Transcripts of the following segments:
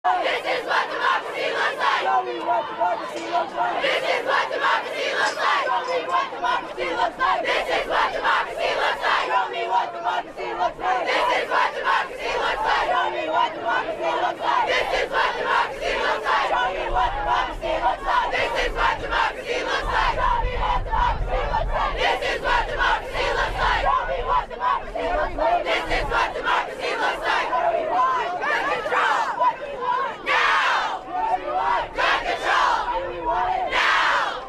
This is what democracy looks like. Show me what democracy looks like. This is what democracy looks like. Show me what democracy looks like. This is what democracy looks like. Show me what democracy looks like. This is what democracy looks like. Show me what democracy looks like. This is what democracy looks like. Show me what democracy looks like. This is what democracy looks like. Show me what democracy looks like. This is what democracy looks like. Show me what democracy looks like. This is what democracy looks like. Gun control. What do you want? Now. What do you want? Gun control. What do you want? Now.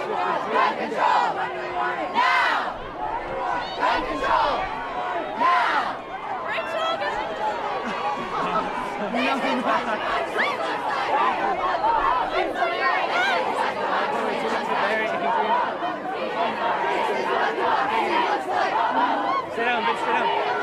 Gun control! Now! Gun control! Now! Sit down, bitch, sit down.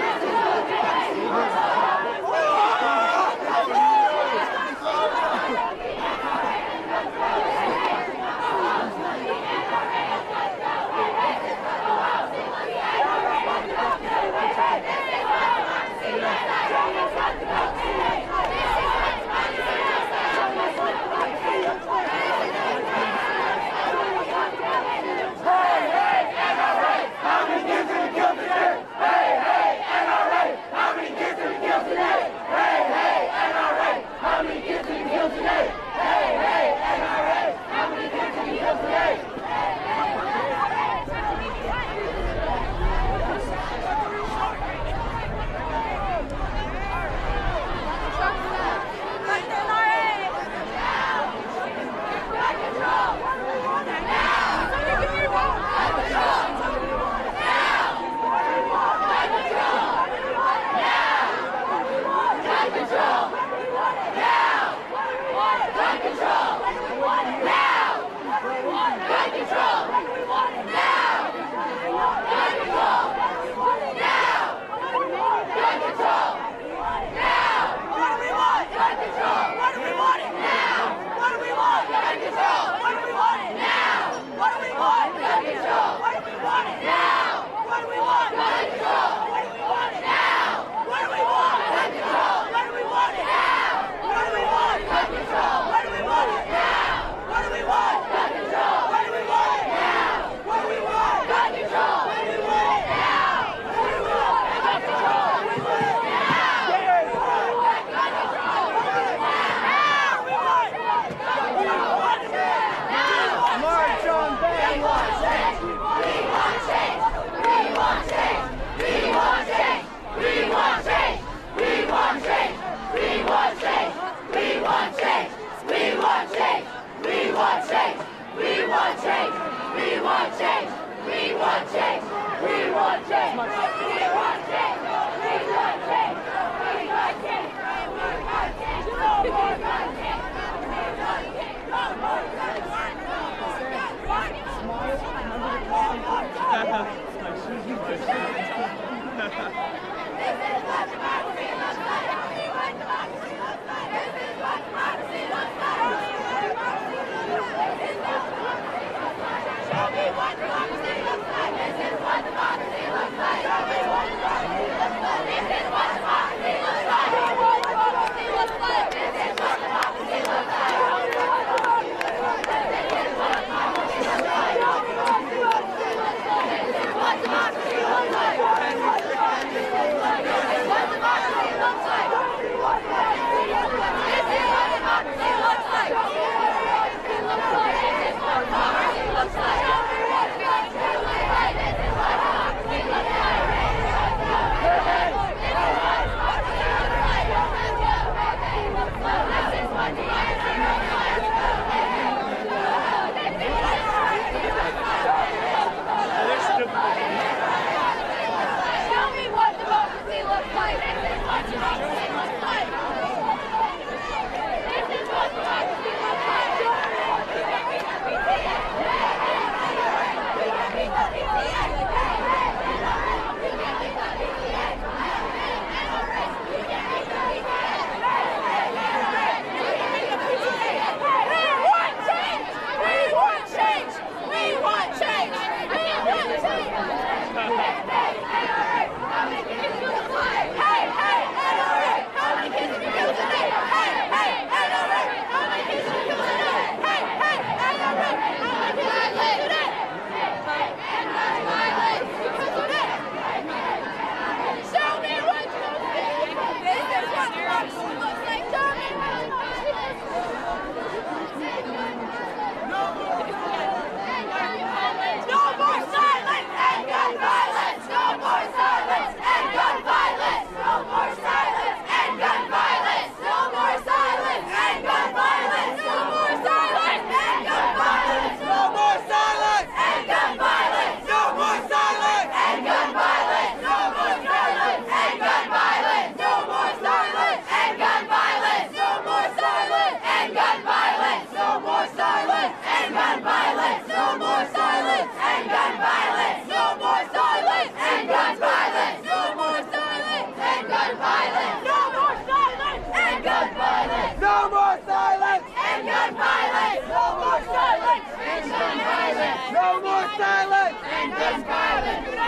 and gun violence. No more silence and gun violence. No more silence and gun violence. No more silence and gun violence. No more silence and gun violence. No more silence and gun violence. No more silence and gun violence. Go!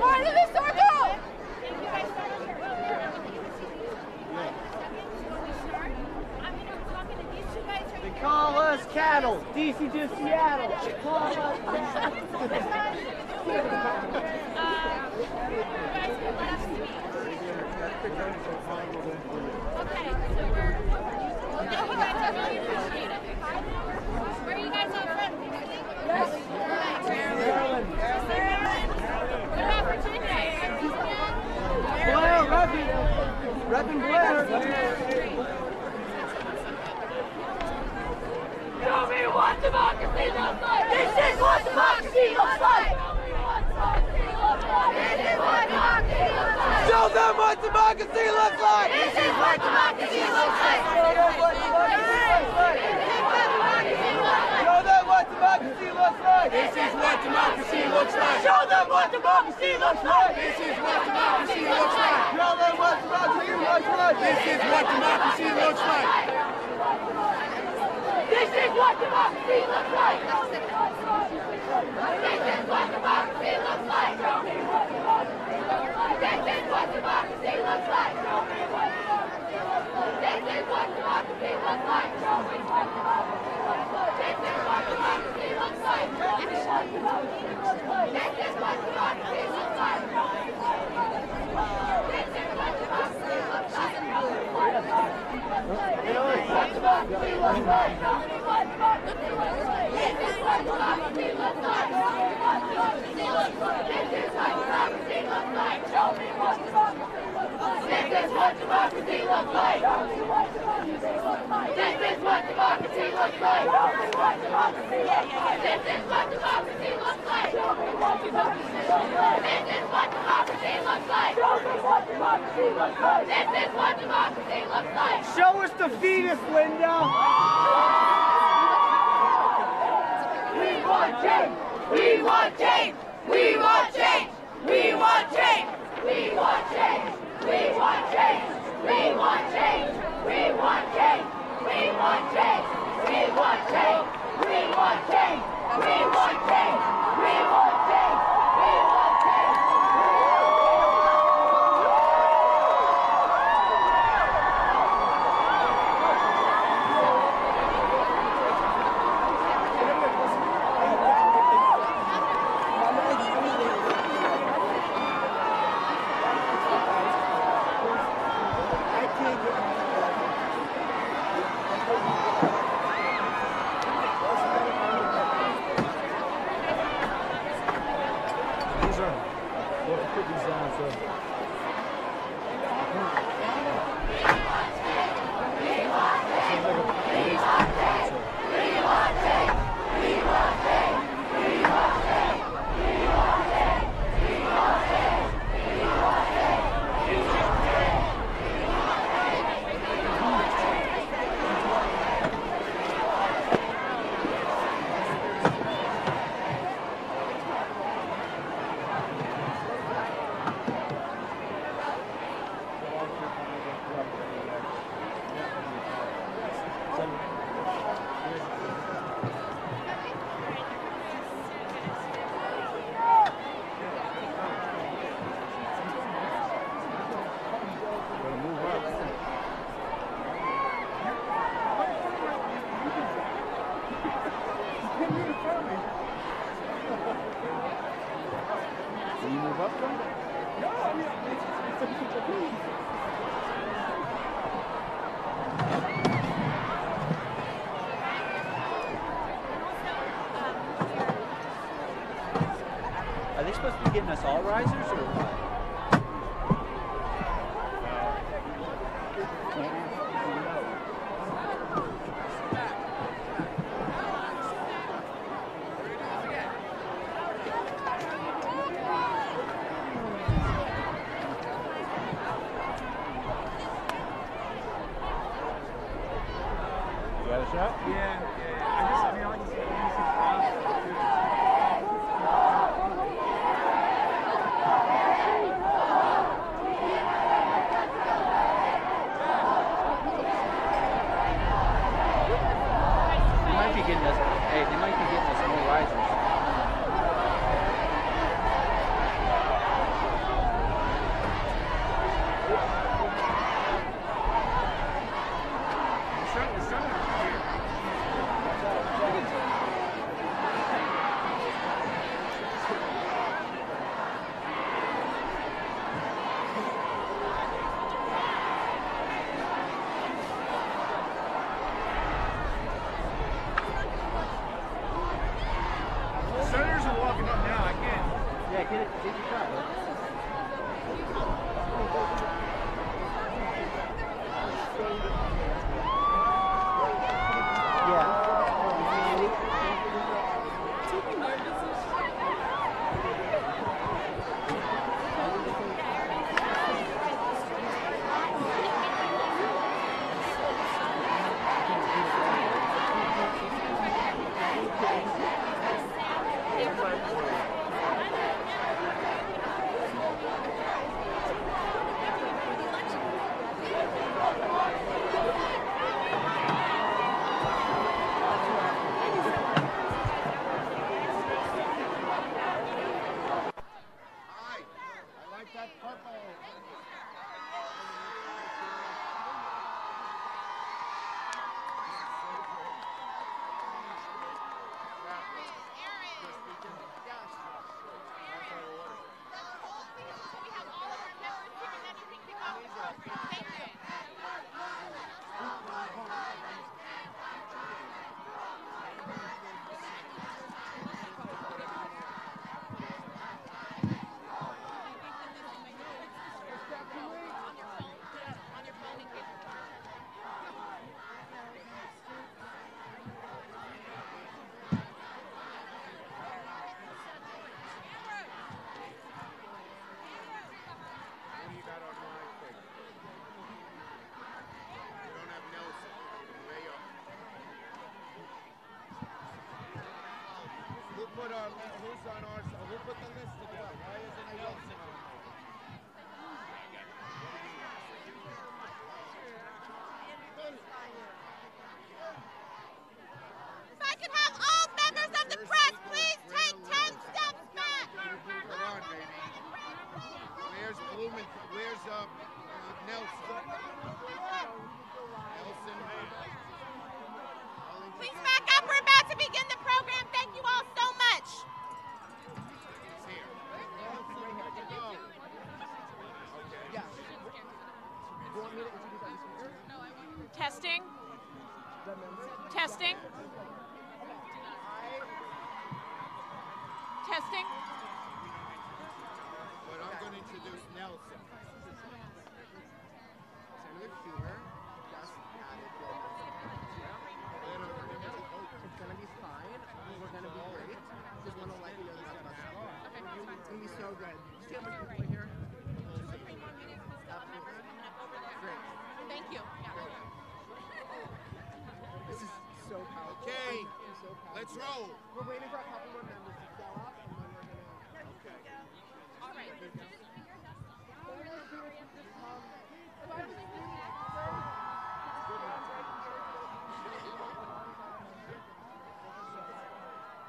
Part of the circle. They call us cattle. DC to Seattle. They call us Okay, so we're thank you guys, I really appreciate it. Where are you guys all from? Maryland. What about Virginia? Blair, repping Blair. Show me what democracy looks like! This is what democracy looks like! This is what democracy looks like! Show them what democracy looks like! This is what democracy looks like! Show them what democracy looks like! This is what democracy looks like! Show them what democracy looks like! This is what democracy looks like! Show them what democracy looks like! This is what democracy looks like! This is what democracy looks like! This is what democracy looks like! This is what democracy looks like! This is what democracy looks like! This is what democracy looks like! This is what democracy looks like! This is what democracy looks like! This is what democracy looks like! This is what democracy looks like! This is what democracy looks like! This is what democracy looks like! This is what democracy looks like! This is what democracy looks like! Show us the fetus, Linda. We want change! We want change! We want change! We want change! We want change! We want change! We want change! We want change! We want change! We want change! We want change! We want change! We want change! We want change! Are they supposed to be getting us all risers or what? You got a shot? Yeah. I just walking up now. I can't. Yeah, get your car. Who's on ours? Who put the list together? Why isn't it Wilson on there? If I could have all members of the press, please take 10 steps back. Come on, baby. Where's Blumenthal? Where's Nelson? Nelson. Please back up. We're about to begin the program. Thank you all so much. Testing. Testing. Testing. But I'm going to introduce Nelson. Senator Schumer just added Bill Nelson. It's going to be fine. We're going to be great. Just want to let you know this about that. Okay, it's going to be so good. See how much people are here? Great. Thank you. This is so powerful. Okay, let's roll. We're waiting for a couple more members to show up, and then we're gonna. Okay. All right.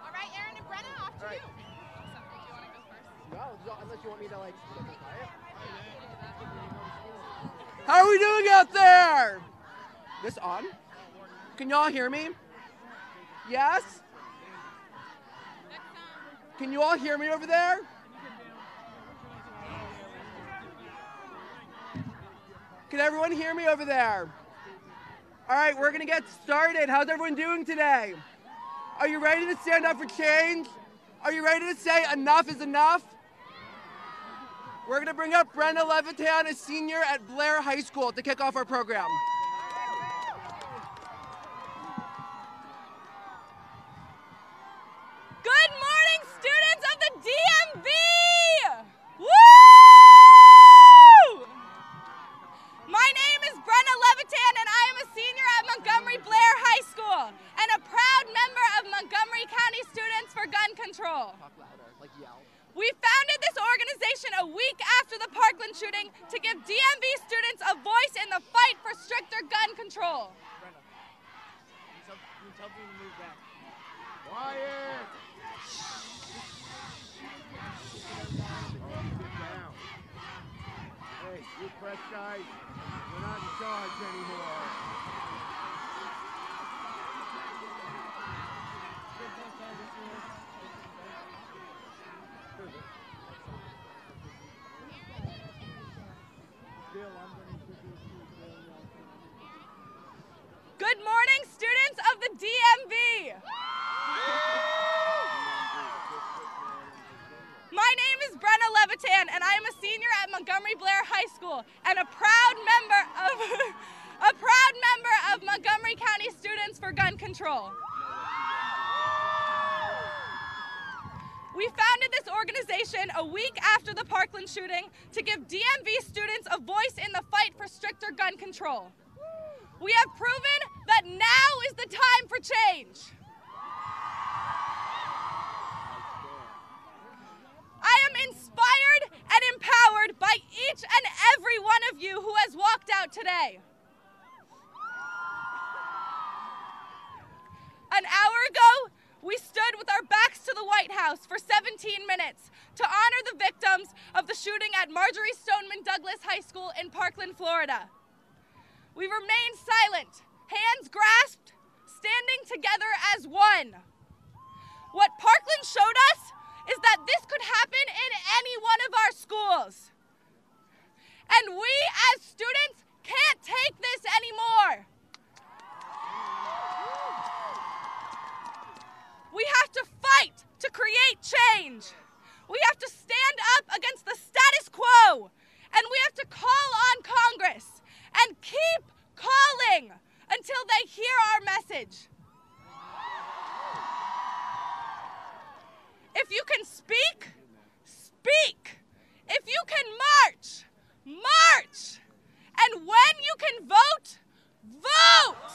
All right, Aaron and Brenna, off to you. Awesome. Do you want to go first? No, unless you want me to like. How are we doing out there? This on? Can y'all hear me? Yes? Can you all hear me over there? Can everyone hear me over there? All right, we're gonna get started. How's everyone doing today? Are you ready to stand up for change? Are you ready to say enough is enough? We're gonna bring up Brenda Levitan, a senior at Blair High School, to kick off our program. Good morning, students of the DMV! Woo! My name is Brenda Levitan, and I am a senior at Montgomery Blair High School and a proud member of Montgomery County Students for Gun Control. Talk louder, like yell. We founded this organization a week after the Parkland shooting to give DMV students a voice in the fight for stricter gun control. Brenda, can you tell me to move back? Quiet! Hey, you press guys, we're not in charge anymore. Good morning, students of the DMV. Levitan, and I am a senior at Montgomery Blair High School and a proud member of Montgomery County Students for Gun Control. We founded this organization a week after the Parkland shooting to give DMV students a voice in the fight for stricter gun control. We have proven that now is the time for change. I am inspired and empowered by each and every one of you who has walked out today. An hour ago, we stood with our backs to the White House for 17 minutes to honor the victims of the shooting at Marjorie Stoneman Douglas High School in Parkland, Florida. We remained silent, hands grasped, standing together as one. What Parkland showed us is that this could happen in any one of our schools. And we as students can't take this anymore. We have to fight to create change. We have to stand up against the status quo. And we have to call on Congress and keep calling until they hear our message. If you can speak, speak. If you can march, march. And when you can vote, vote.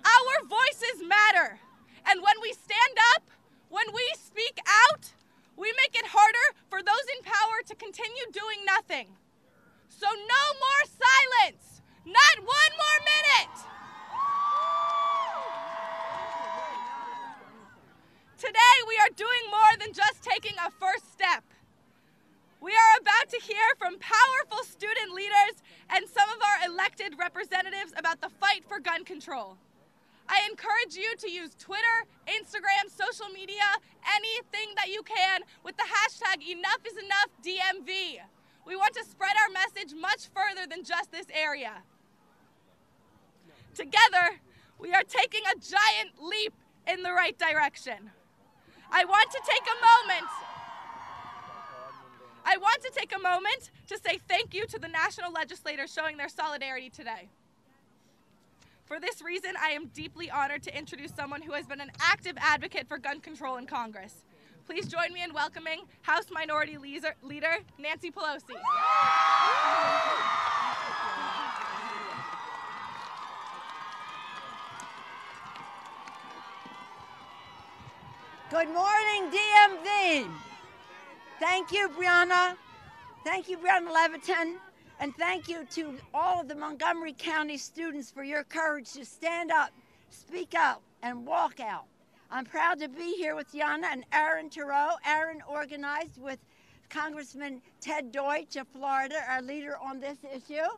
Our voices matter. And when we stand up, when we speak out, we make it harder for those in power to continue doing nothing. So no more silence. Not one more minute. Today we are doing more than just taking a first step. We are about to hear from powerful student leaders and some of our elected representatives about the fight for gun control. I encourage you to use Twitter, Instagram, social media, anything that you can with the hashtag EnoughIsEnoughDMV. We want to spread our message much further than just this area. Together, we are taking a giant leap in the right direction. I want to take a moment to say thank you to the national legislators showing their solidarity today. For this reason, I am deeply honored to introduce someone who has been an active advocate for gun control in Congress. Please join me in welcoming House Minority Leader Nancy Pelosi. Good morning, DMV. Thank you, Brianna. Thank you, Brenda Levitan. And thank you to all of the Montgomery County students for your courage to stand up, speak out, and walk out. I'm proud to be here with Yana and Aaron Tora. Aaron organized with Congressman Ted Deutsch of Florida, our leader on this issue,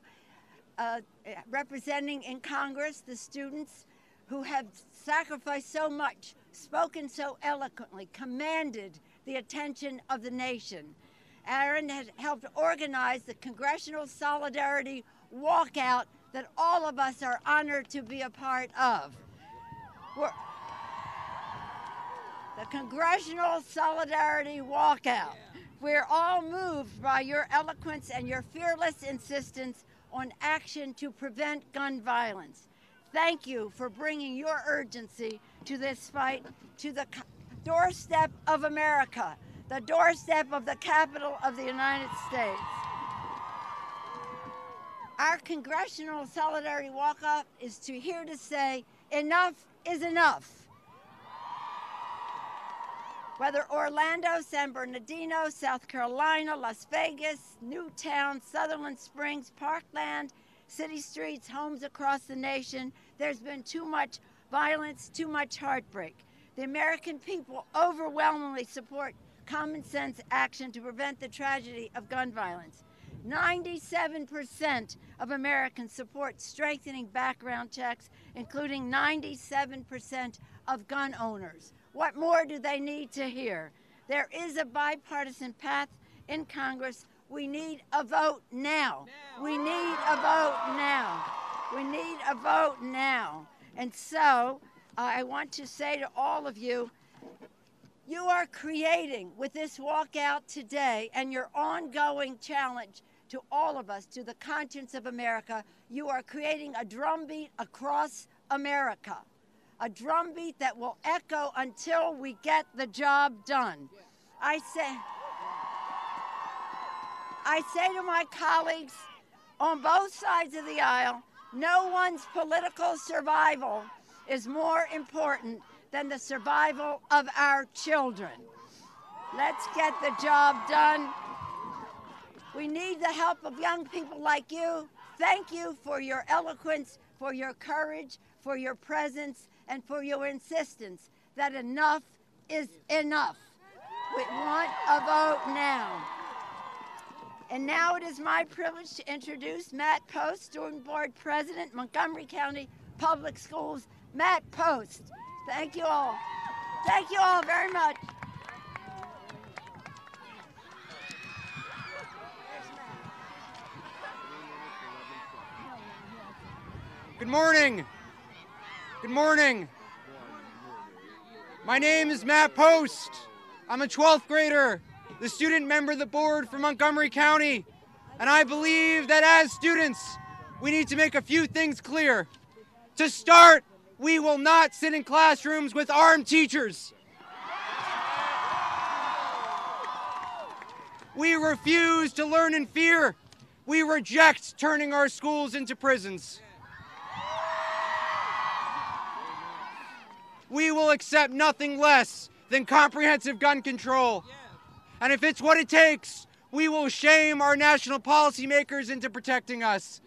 representing in Congress the students who have sacrificed so much, spoken so eloquently, commanded the attention of the nation. Aaron has helped organize the Congressional Solidarity Walkout that all of us are honored to be a part of. The Congressional Solidarity Walkout. We're all moved by your eloquence and your fearless insistence on action to prevent gun violence. Thank you for bringing your urgency to this fight to the doorstep of America, the doorstep of the capital of the United States. Our Congressional Solidarity Walkout is here to say enough is enough. Whether Orlando, San Bernardino, South Carolina, Las Vegas, Newtown, Sutherland Springs, Parkland, city streets, homes across the nation, there's been too much violence, too much heartbreak. The American people overwhelmingly support common sense action to prevent the tragedy of gun violence. 97% of Americans support strengthening background checks, including 97% of gun owners. What more do they need to hear? There is a bipartisan path in Congress. We need a vote now. We need a vote now. We need a vote now. And so I want to say to all of you, you are creating with this walkout today and your ongoing challenge to all of us, to the conscience of America, you are creating a drumbeat across America, a drumbeat that will echo until we get the job done. I say to my colleagues on both sides of the aisle, no one's political survival is more important than the survival of our children. Let's get the job done. We need the help of young people like you. Thank you for your eloquence, for your courage, for your presence, and for your insistence that enough is enough. We want a vote now. And now it is my privilege to introduce Matt Post, Student Board President, Montgomery County Public Schools. Matt Post. Thank you all. Thank you all very much. Good morning. Good morning. My name is Matt Post. I'm a 12th grader, the student member of the board for Montgomery County, and I believe that as students, we need to make a few things clear. To start, we will not sit in classrooms with armed teachers. We refuse to learn in fear. We reject turning our schools into prisons. We will accept nothing less than comprehensive gun control. And if it's what it takes, we will shame our national policymakers into protecting us.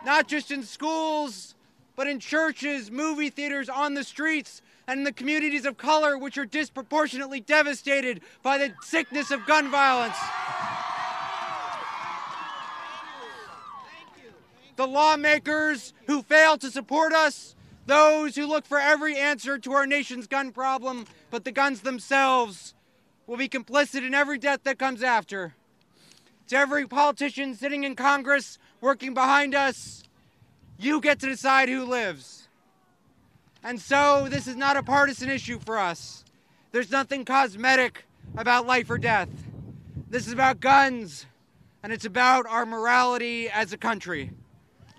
Not just in schools, but in churches, movie theaters, on the streets, and in the communities of color which are disproportionately devastated by the sickness of gun violence. The lawmakers who fail to support us, those who look for every answer to our nation's gun problem, but the guns themselves, will be complicit in every death that comes after. To every politician sitting in Congress, working behind us, you get to decide who lives. And so this is not a partisan issue for us. There's nothing cosmetic about life or death. This is about guns, and it's about our morality as a country.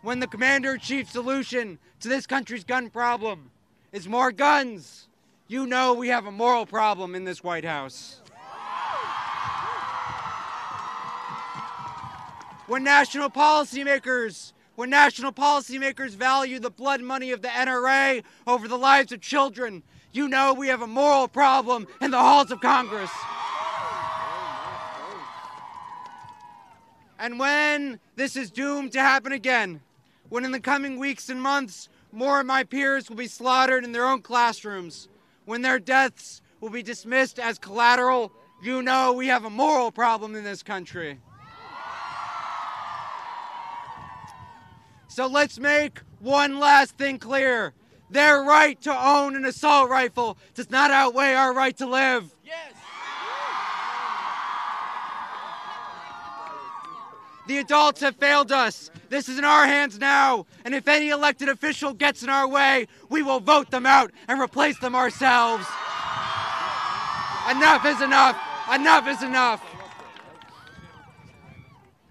When the commander-in-chief's solution to this country's gun problem is more guns, you know we have a moral problem in this White House. When national policymakers value the blood money of the NRA over the lives of children, you know we have a moral problem in the halls of Congress. And when this is doomed to happen again, when in the coming weeks and months, more of my peers will be slaughtered in their own classrooms, when their deaths will be dismissed as collateral, you know we have a moral problem in this country. So let's make one last thing clear. Their right to own an assault rifle does not outweigh our right to live. Yes. The adults have failed us. This is in our hands now. And if any elected official gets in our way, we will vote them out and replace them ourselves. Enough is enough. Enough is enough.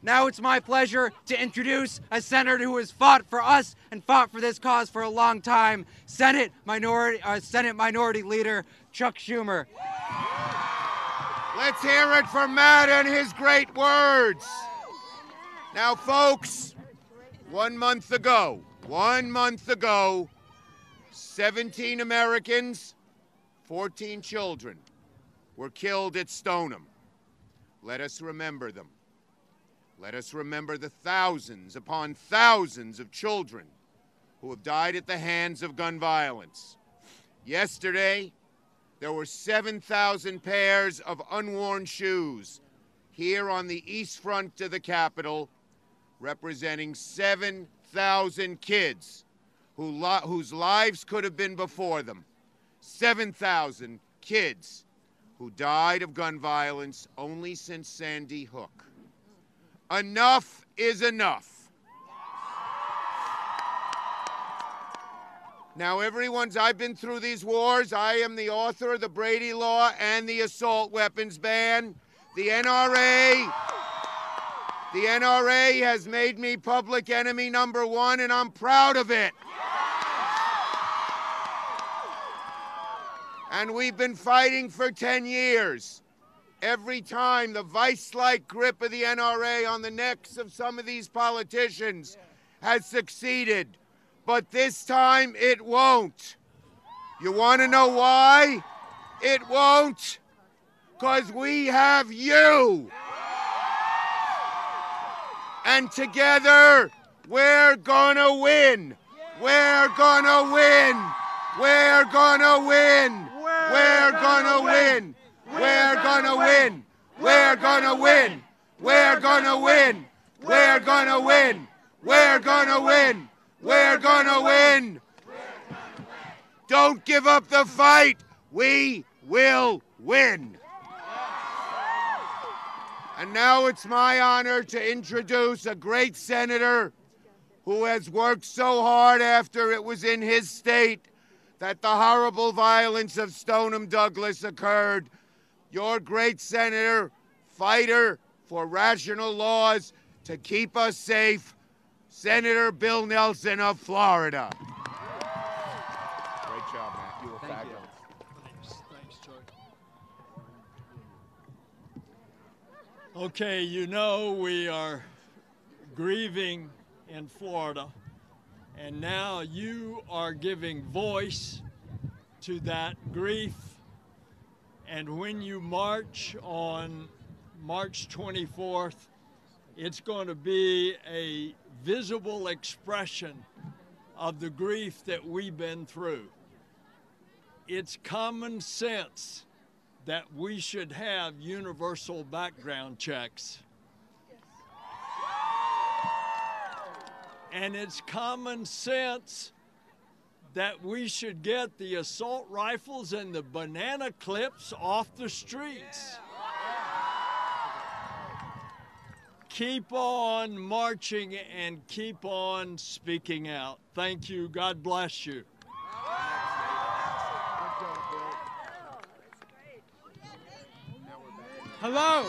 Now it's my pleasure to introduce a senator who has fought for us and fought for this cause for a long time, Senate Minority Leader Chuck Schumer. Let's hear it for Matt and his great words. Now, folks, 1 month ago, 17 Americans, 14 children were killed at Stoneham. Let us remember them. Let us remember the thousands upon thousands of children who have died at the hands of gun violence. Yesterday, there were 7,000 pairs of unworn shoes here on the east front of the Capitol, representing 7,000 kids whose lives could have been before them. 7,000 kids who died of gun violence only since Sandy Hook. Enough is enough. Now, I've been through these wars. I am the author of the Brady Law and the assault weapons ban. The NRA has made me public enemy number 1, and I'm proud of it. And we've been fighting for 10 years. Every time the vice-like grip of the NRA on the necks of some of these politicians has succeeded. But this time it won't. You want to know why? It won't. Because we have you. And together, we're gonna win. We're gonna win. We're gonna win. We're gonna win. We're gonna win. We're gonna win. We're gonna win. We're gonna win. We're gonna win. We're gonna win. Don't give up the fight. We will win. And now it's my honor to introduce a great senator who has worked so hard after it was in his state that the horrible violence of Stoneham Douglas occurred. Your great senator, fighter for rational laws to keep us safe, Senator Bill Nelson of Florida. Great job, Matt. You were fabulous. Thanks, Chuck. Okay, you know we are grieving in Florida, and now you are giving voice to that grief. And when you march on March 24th, it's going to be a visible expression of the grief that we've been through. It's common sense that we should have universal background checks. And it's common sense that we should get the assault rifles and the banana clips off the streets. Keep on marching and keep on speaking out. Thank you. God bless you. Hello.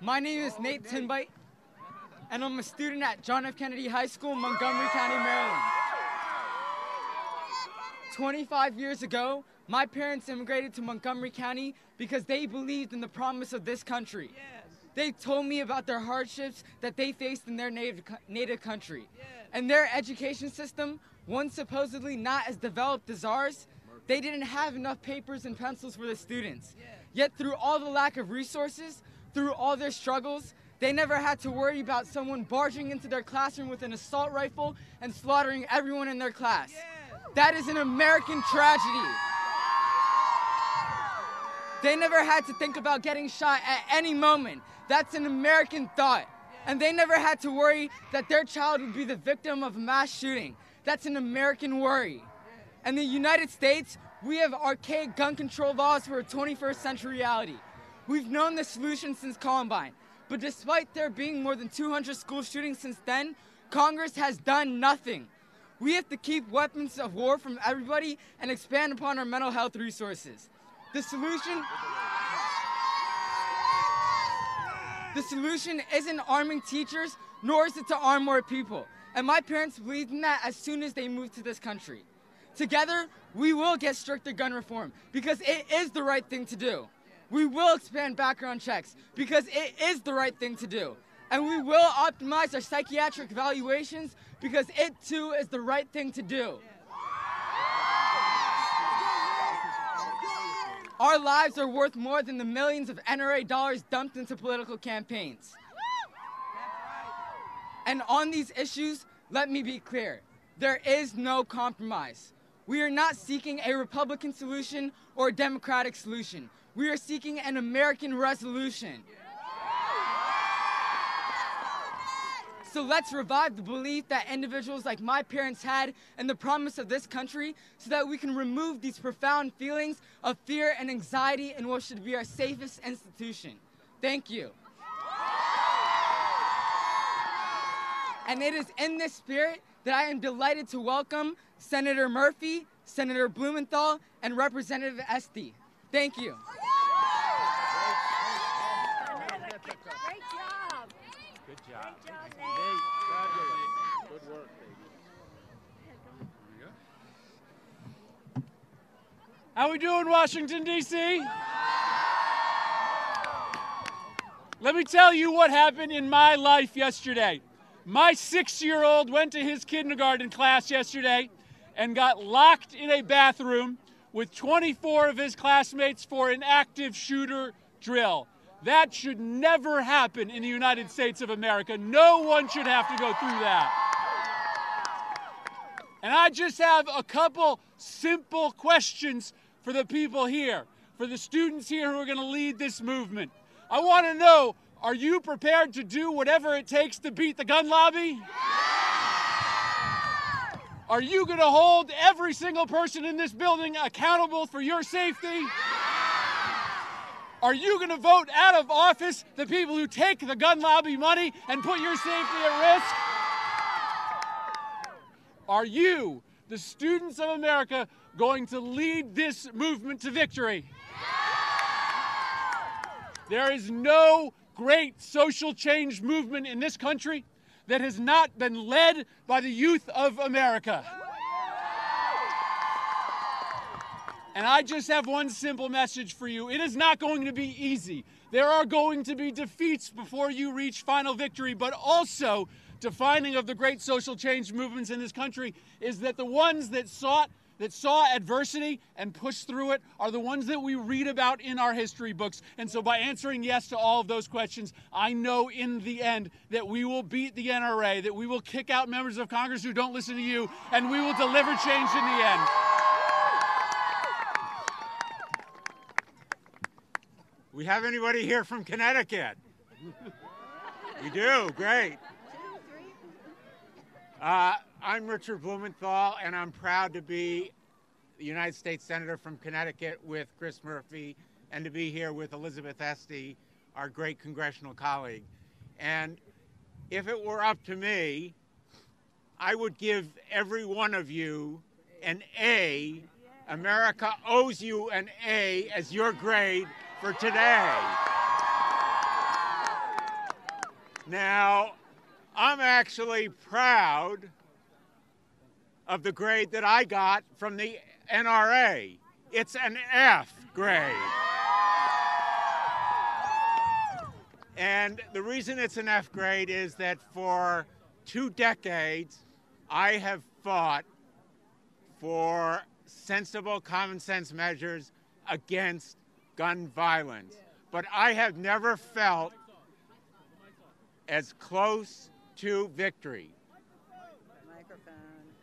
My name is Nate Tinbite, and I'm a student at John F. Kennedy High School, Montgomery County, Maryland. 25 years ago, my parents immigrated to Montgomery County because they believed in the promise of this country. They told me about their hardships that they faced in their native country. And their education system, one supposedly not as developed as ours, they didn't have enough papers and pencils for the students. Yet through all the lack of resources, through all their struggles, they never had to worry about someone barging into their classroom with an assault rifle and slaughtering everyone in their class. That is an American tragedy. They never had to think about getting shot at any moment. That's an American thought. And they never had to worry that their child would be the victim of a mass shooting. That's an American worry. In the United States, we have archaic gun control laws for a 21st century reality. We've known the solution since Columbine. But despite there being more than 200 school shootings since then, Congress has done nothing. We have to keep weapons of war from everybody and expand upon our mental health resources. The solution isn't arming teachers, nor is it to arm more people. And my parents believed in that as soon as they moved to this country. Together, we will get stricter gun reform because it is the right thing to do. We will expand background checks because it is the right thing to do. And we will optimize our psychiatric evaluations because it too is the right thing to do. Our lives are worth more than the millions of NRA dollars dumped into political campaigns. And on these issues, let me be clear. There is no compromise. We are not seeking a Republican solution or a Democratic solution. We are seeking an American resolution. So let's revive the belief that individuals like my parents had in the promise of this country so that we can remove these profound feelings of fear and anxiety in what should be our safest institution. Thank you. And it is in this spirit that I am delighted to welcome Senator Murphy, Senator Blumenthal, and Representative Esty. Thank you. Great job. Good job. Great job, Nate. Good work, baby. How we doing, Washington, D.C.? Let me tell you what happened in my life yesterday. My 6-year-old went to his kindergarten class yesterday and got locked in a bathroom with 24 of his classmates for an active shooter drill. That should never happen in the United States of America. No one should have to go through that. And I just have a couple simple questions for the people here, for the students here who are going to lead this movement. I want to know, are you prepared to do whatever it takes to beat the gun lobby? Are you going to hold every single person in this building accountable for your safety? Are you going to vote out of office the people who take the gun lobby money and put your safety at risk? Are you, the students of America, going to lead this movement to victory? There is no great social change movement in this country that has not been led by the youth of America. And I just have one simple message for you. It is not going to be easy. There are going to be defeats before you reach final victory, but also defining of the great social change movements in this country is that the ones that saw adversity and pushed through it are the ones that we read about in our history books. And so by answering yes to all of those questions, I know in the end that we will beat the NRA, that we will kick out members of Congress who don't listen to you, and we will deliver change in the end. We have anybody here from Connecticut? We do, great. I'm Richard Blumenthal, and I'm proud to be the United States Senator from Connecticut with Chris Murphy, and to be here with Elizabeth Esty, our great congressional colleague. And if it were up to me, I would give every one of you an A. America owes you an A as your grade for today. Now, I'm actually proud of the grade that I got from the NRA. It's an F grade. And the reason it's an F grade is that for 2 decades, I have fought for sensible common sense measures against gun violence. But I have never felt as close to victory.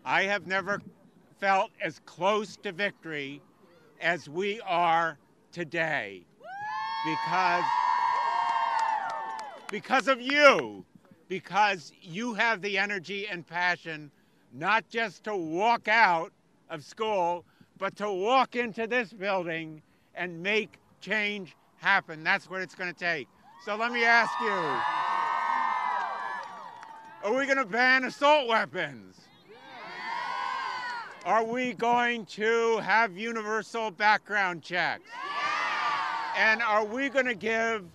I have never felt as close to victory as we are today because of you, because you have the energy and passion not just to walk out of school, but to walk into this building and make change happen. That's what it's going to take. So let me ask you, are we going to ban assault weapons? Are we going to have universal background checks? And are we going to give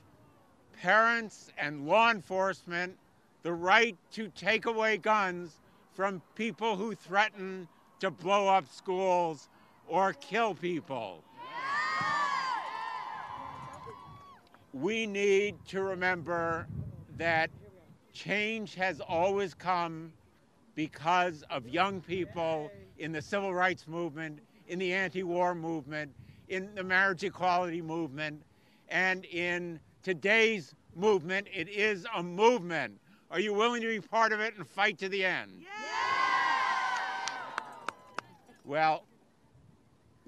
parents and law enforcement the right to take away guns from people who threaten to blow up schools or kill people? We need to remember that change has always come because of young people in the civil rights movement, in the anti-war movement, in the marriage equality movement, and in today's movement. It is a movement. Are you willing to be part of it and fight to the end? Yeah! Well,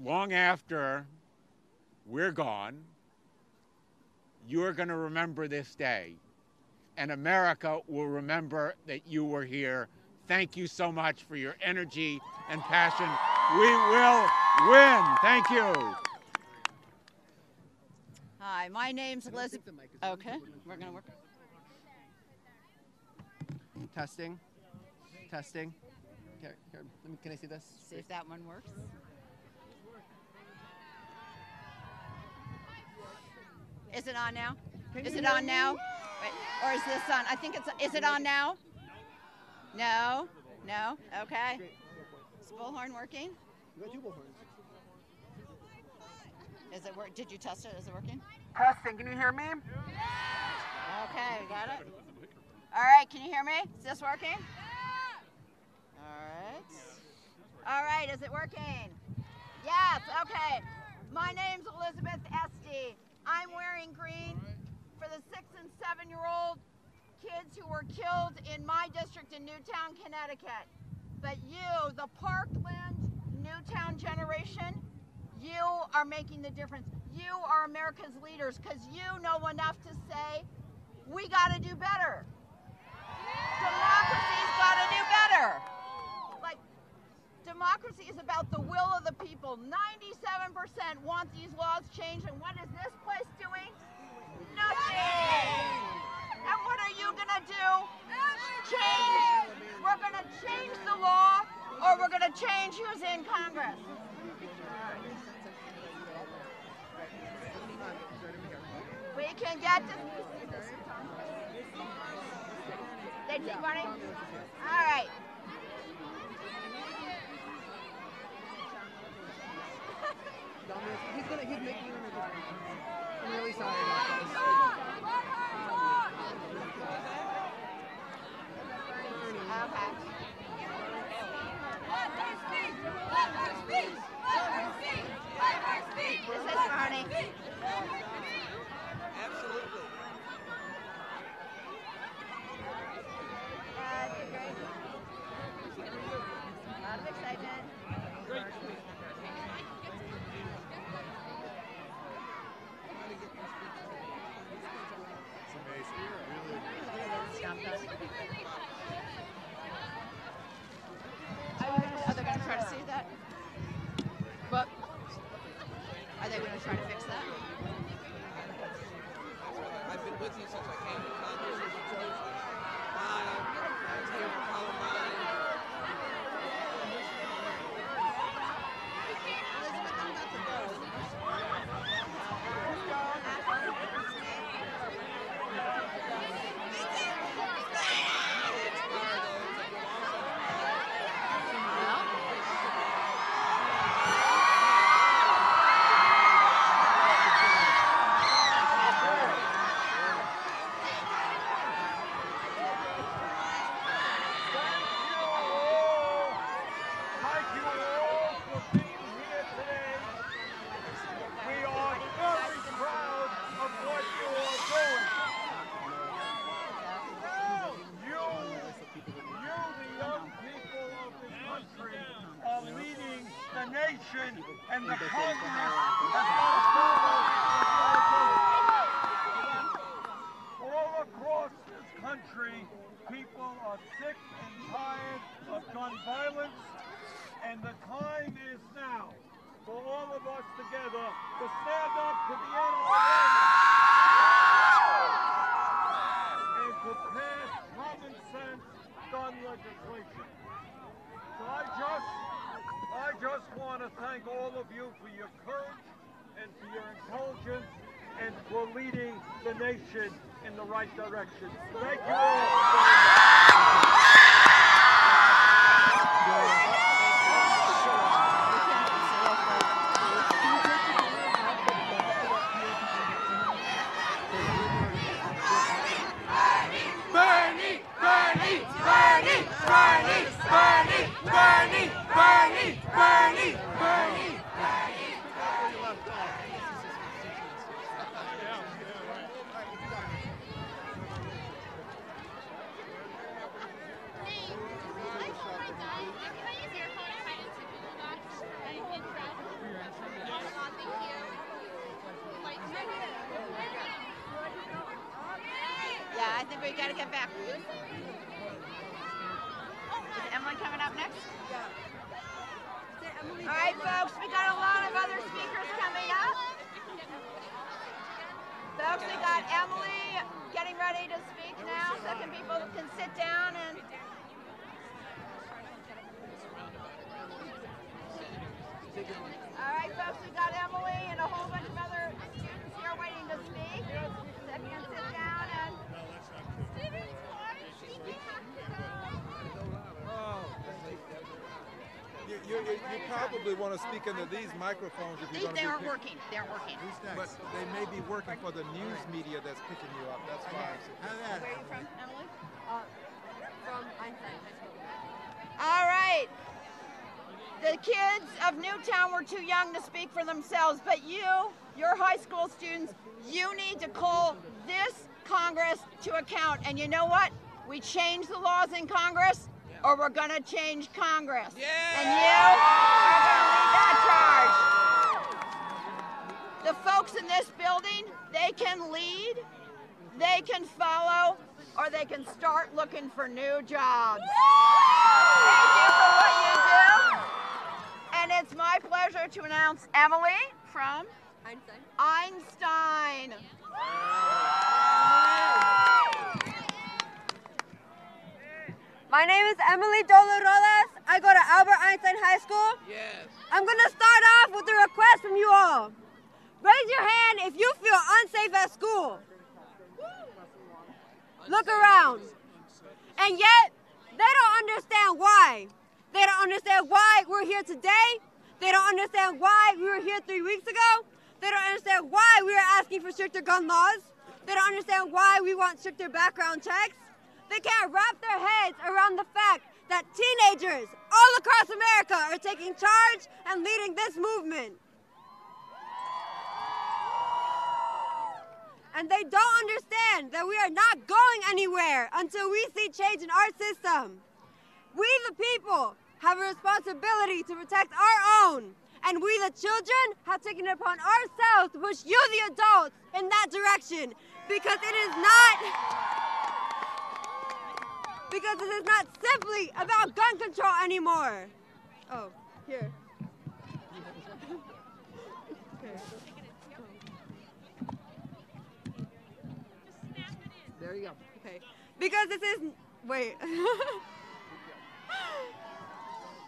long after we're gone, you're going to remember this day, and America will remember that you were here. Thank you so much for your energy and passion. We will win. Thank you. Hi, my name's Elizabeth. Okay, we're going to work. Testing. Testing. Here, can I see this? See if that one works. Is it on now? Is it on now? Wait, or is this on? I think it's. Is it on now? No. No. Okay. Is bullhorn working? You got two bullhorns. Is it work? Did you test it? Is it working? Testing. Can you hear me? Okay, we got it. All right, can you hear me? Is this working? All right, is it working? Yes, okay. My name's Elizabeth Esty. I'm wearing green for the 6 and 7-year-old kids who were killed in my district in Newtown, Connecticut. But you, the Parkland, Newtown generation, you are making the difference. You are America's leaders because you know enough to say, we got to do better. Democracy's got to do better. Like, democracy is about the will of the people. 97% want these laws changed, and what is this place doing? Nothing. And what are you gonna do? Change. We're gonna change the law, or we're gonna change who's in Congress. We can get to... They keep running? All right. He's making an I'm really sorry about this. Okay. Is this funny? Absolutely. Great. A lot of excitement. Great. Are they going to try to see that? But are they going to try to fix that? I've been with you since I came to Congress as a chosen. I'm here for Columbine. Elizabeth, I'm about to go. And the Congress has all across this country, people are sick and tired of gun violence, and the time is now for all of us together to stand up to the NRA and to pass common sense gun legislation. So I just want to thank all of you for your courage and for your intelligence and for leading the nation in the right direction. Thank you all. Yeah, I think we got to get back. Is Emily coming up next? All right, folks, we got a lot of other speakers coming up. Folks, we got Emily getting ready to speak now, so people can sit down and All right, folks, we got Emily and a whole bunch of other students here waiting to speak. So if you can sit down and... You probably want to speak into these microphones if you're going to be... They aren't working. They aren't working. But they may be working for the news media that's picking you up. That's why I'm saying. Where are you from, Emily? From Einstein High School. All right. The kids of Newtown were too young to speak for themselves, but your high school students, you need to call this Congress to account. And you know what? We change the laws in Congress, or we're going to change Congress. Yeah. And you are going to lead that charge. The folks in this building, they can lead, they can follow, or they can start looking for new jobs. Thank you for what you do. And it's my pleasure to announce Emily from Einstein. My name is Emily Dolorolas. I go to Albert Einstein High School. Yes. I'm going to start off with a request from you all. Raise your hand if you feel unsafe at school. Look around. And yet, they don't understand why. They don't understand why we're here today. They don't understand why we were here 3 weeks ago. They don't understand why we were asking for stricter gun laws. They don't understand why we want stricter background checks. They can't wrap their heads around the fact that teenagers all across America are taking charge and leading this movement. And they don't understand that we are not going anywhere until we see change in our system. We, the people, have a responsibility to protect our own. And we, the children, have taken it upon ourselves to push you, the adults, in that direction. Because it is not simply about gun control anymore. Oh, here. There you go. Okay. Because this is, wait.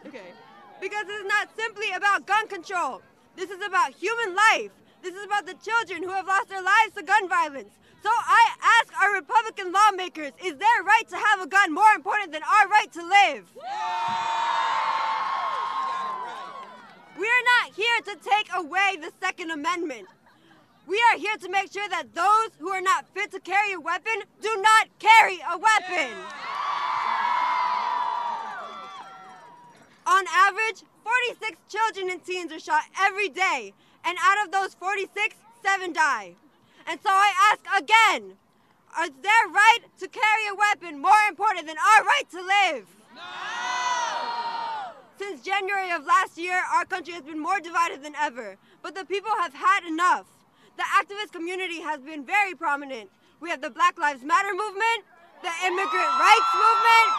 Okay. Because this is not simply about gun control. This is about human life. This is about the children who have lost their lives to gun violence. So I ask our Republican lawmakers, is their right to have a gun more important than our right to live? We are not here to take away the Second Amendment. We are here to make sure that those who are not fit to carry a weapon do not carry a weapon. On average, 46 children and teens are shot every day, and out of those 46, 7 die. And so I ask again, is their right to carry a weapon more important than our right to live? No! Since January of last year, our country has been more divided than ever, but the people have had enough. The activist community has been very prominent. We have the Black Lives Matter movement, the immigrant rights movement,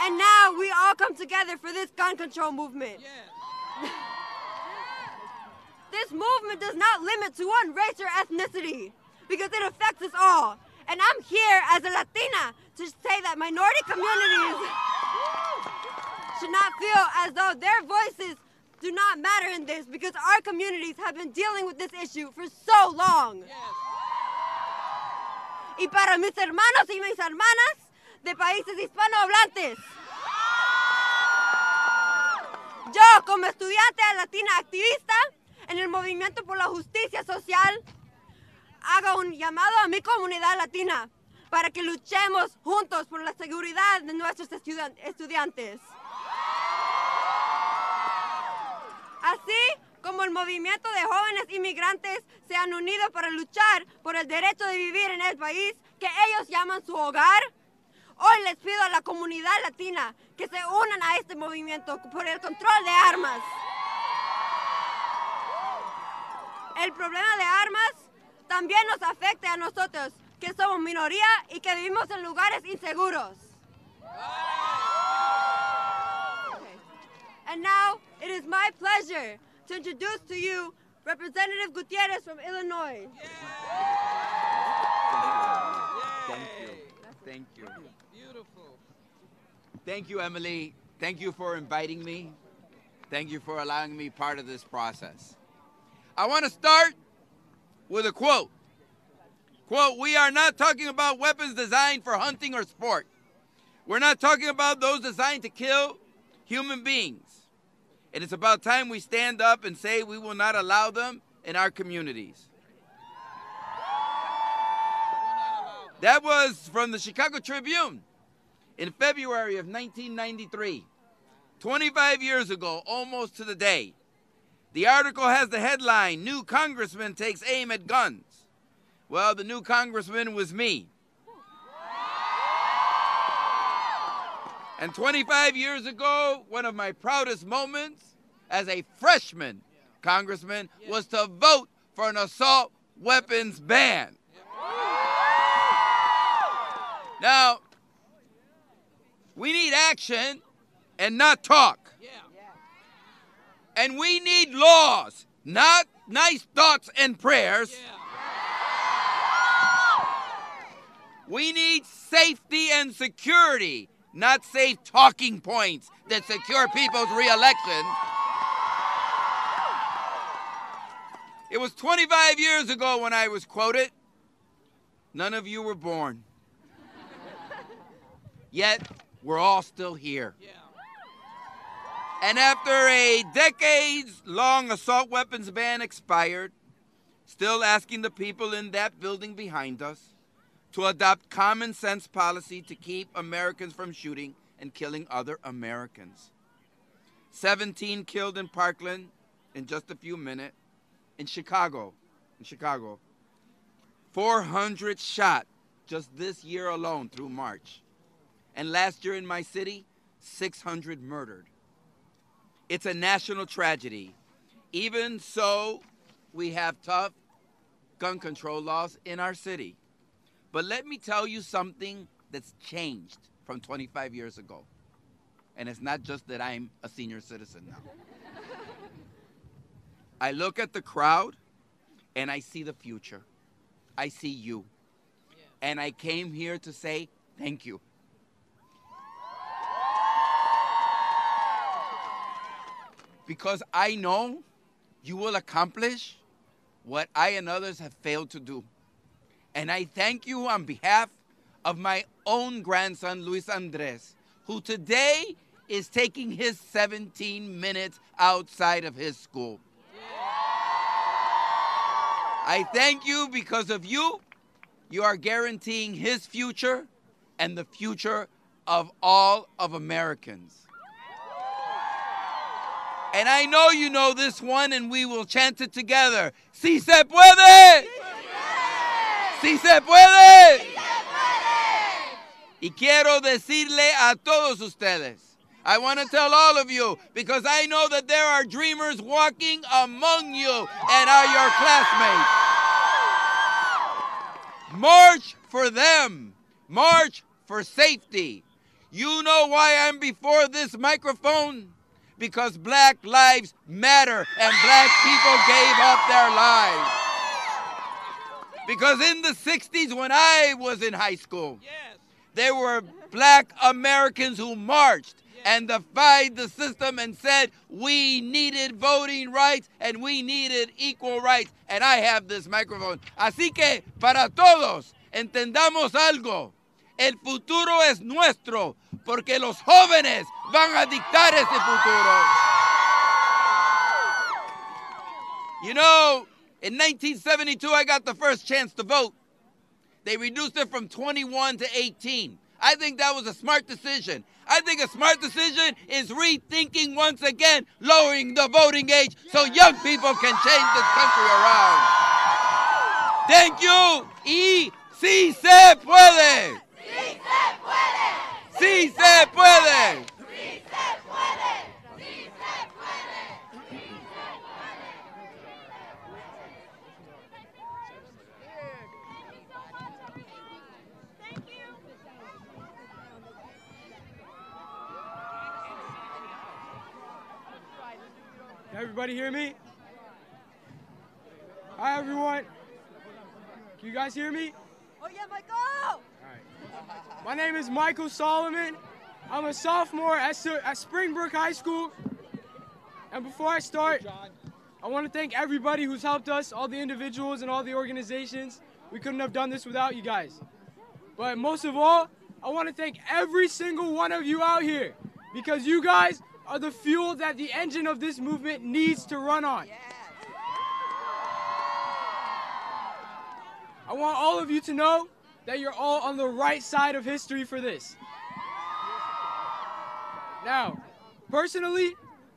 and now we all come together for this gun control movement. Yeah. This movement does not limit to one race or ethnicity because it affects us all. And I'm here as a Latina to say that minority communities should not feel as though their voices do not matter in this because our communities have been dealing with this issue for so long. Yes. Y para mis hermanos y mis hermanas de países hispanohablantes, yo como estudiante latina activista en el movimiento por la justicia social, hago un llamado a mi comunidad latina para que luchemos juntos por la seguridad de nuestros estudiantes. Así como el movimiento de jóvenes inmigrantes se han unido para luchar por el derecho de vivir en el país que ellos llaman su hogar, hoy les pido a la comunidad latina que se unan a este movimiento por el control de armas. El problema de armas también nos afecta a nosotros, que somos minoría y que vivimos en lugares inseguros. And now, it is my pleasure to introduce to you Representative Gutierrez from Illinois. Thank you. Thank you. Beautiful. Thank you, Emily. Thank you for inviting me. Thank you for allowing me part of this process. I want to start with a quote. Quote, we are not talking about weapons designed for hunting or sport. We're not talking about those designed to kill human beings. It is about time we stand up and say we will not allow them in our communities. That was from the Chicago Tribune in February of 1993. 25 years ago, almost to the day. The article has the headline, New Congressman Takes Aim at Guns. Well, the new congressman was me. And 25 years ago, one of my proudest moments as a freshman congressman was to vote for an assault weapons ban. Now, we need action and not talk. And we need laws, not nice thoughts and prayers. We need safety and security, not safe talking points that secure people's re-election. It was 25 years ago when I was quoted. None of you were born. Yet, we're all still here. And after a decades-long assault weapons ban expired, still asking the people in that building behind us to adopt common sense policy to keep Americans from shooting and killing other Americans. 17 killed in Parkland in just a few minutes. In Chicago, 400 shot just this year alone through March. And last year in my city, 600 murdered. It's a national tragedy. Even so, we have tough gun control laws in our city. But let me tell you something that's changed from 25 years ago. And it's not just that I'm a senior citizen now. I look at the crowd and I see the future. I see you. And I came here to say thank you. Because I know you will accomplish what I and others have failed to do. And I thank you on behalf of my own grandson, Luis Andres, who today is taking his 17 minutes outside of his school. I thank you because of you. You are guaranteeing his future and the future of all of Americans. And I know you know this one, and we will chant it together. Si se puede! Si se puede! Y quiero decirle a todos ustedes, I want to tell all of you, because I know that there are dreamers walking among you and are your classmates. March for them. March for safety. You know why I'm before this microphone? Because Black lives matter and Black people gave up their lives. Because in the 60s when I was in high school, there were Black Americans who marched and defied the system and said we needed voting rights and we needed equal rights. And I have this microphone. Así que para todos, entendamos algo. El futuro es nuestro, porque los jóvenes van a dictar ese futuro. You know, in 1972, I got the first chance to vote. They reduced it from 21 to 18. I think that was a smart decision. I think a smart decision is rethinking once again, lowering the voting age so young people can change this country around. Thank you. Y si se puede. ¡Sí se puede! ¡Sí se puede! ¡Sí se puede! ¡Sí se puede! ¡Sí se puede! Thank you. Can everybody hear me? Hi, everyone. Can you guys hear me? Oh, yeah, Michael! My name is Michael Solomon. I'm a sophomore at Springbrook High School. And before I start, I want to thank everybody who's helped us, all the individuals and all the organizations. We couldn't have done this without you guys. But most of all, I want to thank every single one of you out here, because you guys are the fuel that the engine of this movement needs to run on. I want all of you to know that you're all on the right side of history for this. Now, personally,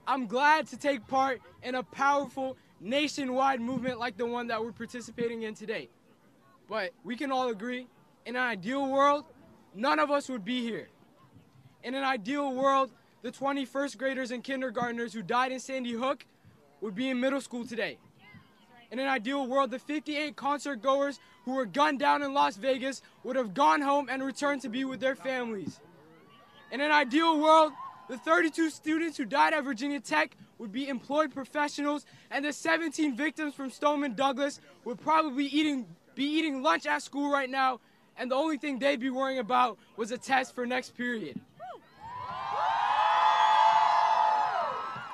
I'm glad to take part in a powerful nationwide movement like the one that we're participating in today. But we can all agree, in an ideal world, none of us would be here. In an ideal world, the 21st graders and kindergartners who died in Sandy Hook would be in middle school today. In an ideal world, the 58 concert goers who were gunned down in Las Vegas would have gone home and returned to be with their families. In an ideal world, the 32 students who died at Virginia Tech would be employed professionals, and the 17 victims from Stoneman Douglas would probably be eating lunch at school right now, and the only thing they'd be worrying about was a test for next period.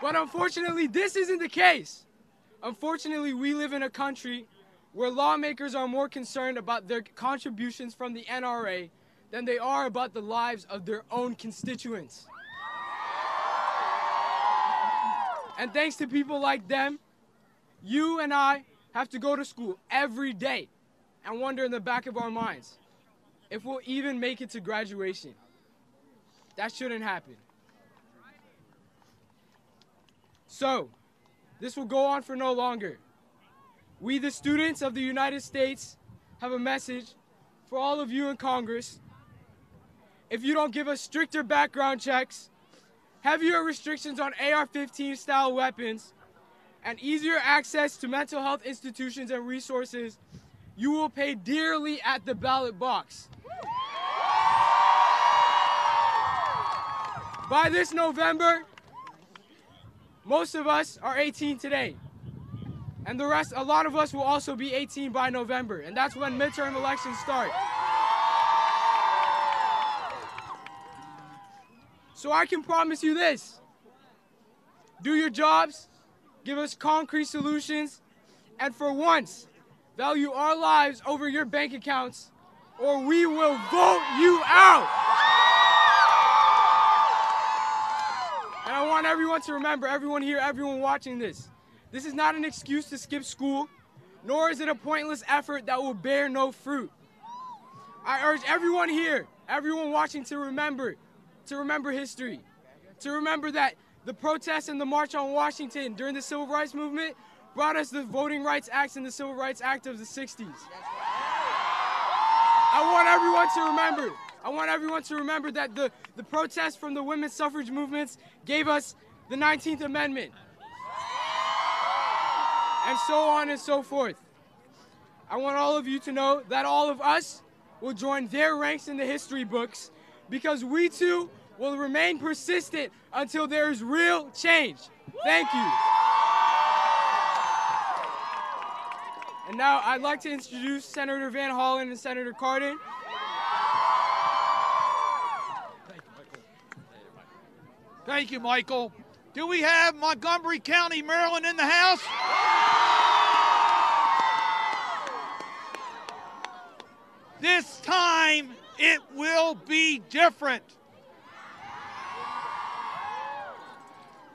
But unfortunately, this isn't the case. Unfortunately, we live in a country where lawmakers are more concerned about their contributions from the NRA than they are about the lives of their own constituents. And thanks to people like them, you and I have to go to school every day and wonder in the back of our minds if we'll even make it to graduation. That shouldn't happen. So, this will go on for no longer. We, the students of the United States, have a message for all of you in Congress. If you don't give us stricter background checks, heavier restrictions on AR-15 style weapons, and easier access to mental health institutions and resources, you will pay dearly at the ballot box. By this November, most of us are 18 today. And the rest, a lot of us will also be 18 by November, and that's when midterm elections start. So I can promise you this: do your jobs, give us concrete solutions, and for once, value our lives over your bank accounts, or we will vote you out. And I want everyone to remember, everyone here, everyone watching this, this is not an excuse to skip school, nor is it a pointless effort that will bear no fruit. I urge everyone here, everyone watching to remember history, to remember that the protests and the March on Washington during the Civil Rights Movement brought us the Voting Rights Act and the Civil Rights Act of the 60s. I want everyone to remember that the protests from the women's suffrage movements gave us the 19th Amendment. And so on and so forth. I want all of you to know that all of us will join their ranks in the history books, because we too will remain persistent until there is real change. Thank you. And now I'd like to introduce Senator Van Hollen and Senator Cardin. Thank you, Michael. Do we have Montgomery County, Maryland in the house? This time, it will be different.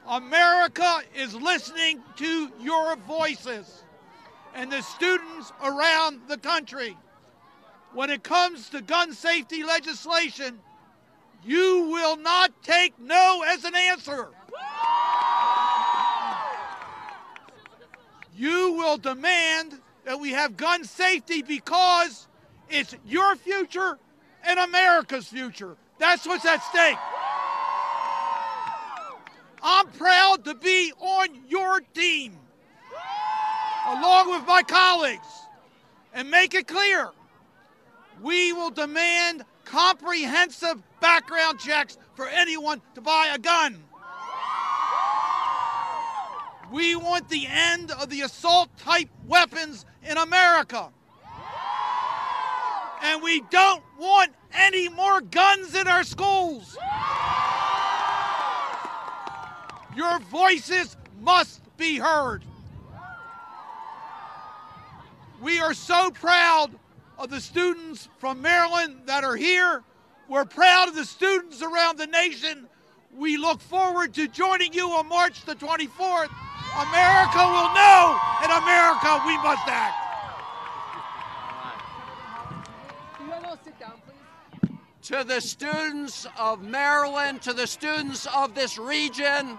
America is listening to your voices and the students around the country. When it comes to gun safety legislation, you will not take no as an answer. You will demand that we have gun safety because it's your future and America's future. That's what's at stake. I'm proud to be on your team, along with my colleagues, and make it clear, we will demand comprehensive background checks for anyone to buy a gun. We want the end of the assault-type weapons in America. And we don't want any more guns in our schools. Your voices must be heard. We are so proud of the students from Maryland that are here. We're proud of the students around the nation. We look forward to joining you on March the 24th. America will know, and America, we must act. Can you all sit down, please? To the students of Maryland, to the students of this region,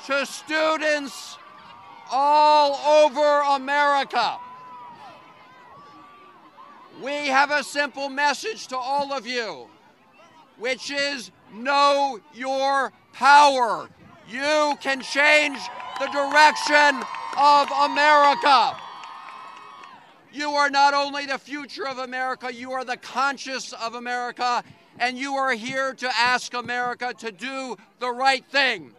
to students all over America, we have a simple message to all of you, which is know your power. You can change the direction of America. You are not only the future of America, you are the conscience of America, and you are here to ask America to do the right thing.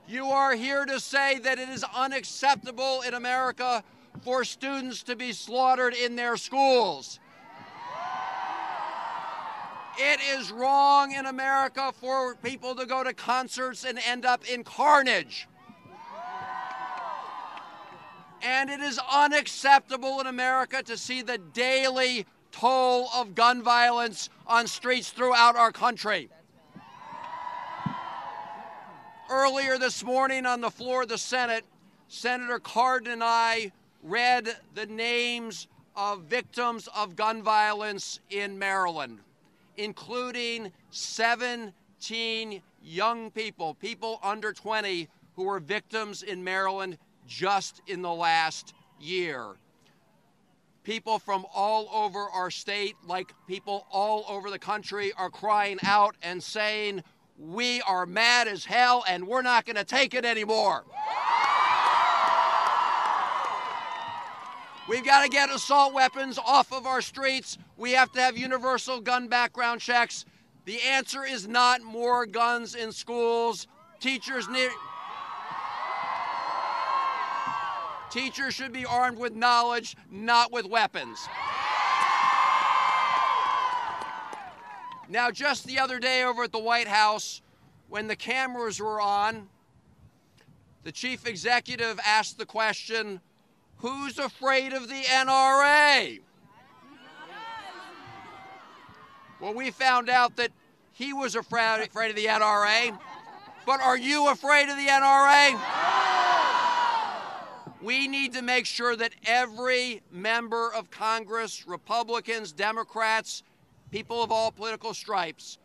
You are here to say that it is unacceptable in America for students to be slaughtered in their schools. It is wrong in America for people to go to concerts and end up in carnage. And it is unacceptable in America to see the daily toll of gun violence on streets throughout our country. Earlier this morning on the floor of the Senate, Senator Cardin and I read the names of victims of gun violence in Maryland, including 17 young people, people under 20, who were victims in Maryland just in the last year. People from all over our state, like people all over the country, are crying out and saying, we are mad as hell and we're not going to take it anymore. We've got to get assault weapons off of our streets. We have to have universal gun background checks. The answer is not more guns in schools. Teachers should be armed with knowledge, not with weapons. Now, just the other day over at the White House, when the cameras were on, the chief executive asked the question, who's afraid of the NRA? Well, we found out that he was afraid of the NRA. But are you afraid of the NRA? We need to make sure that every member of Congress, Republicans, Democrats, people of all political stripes,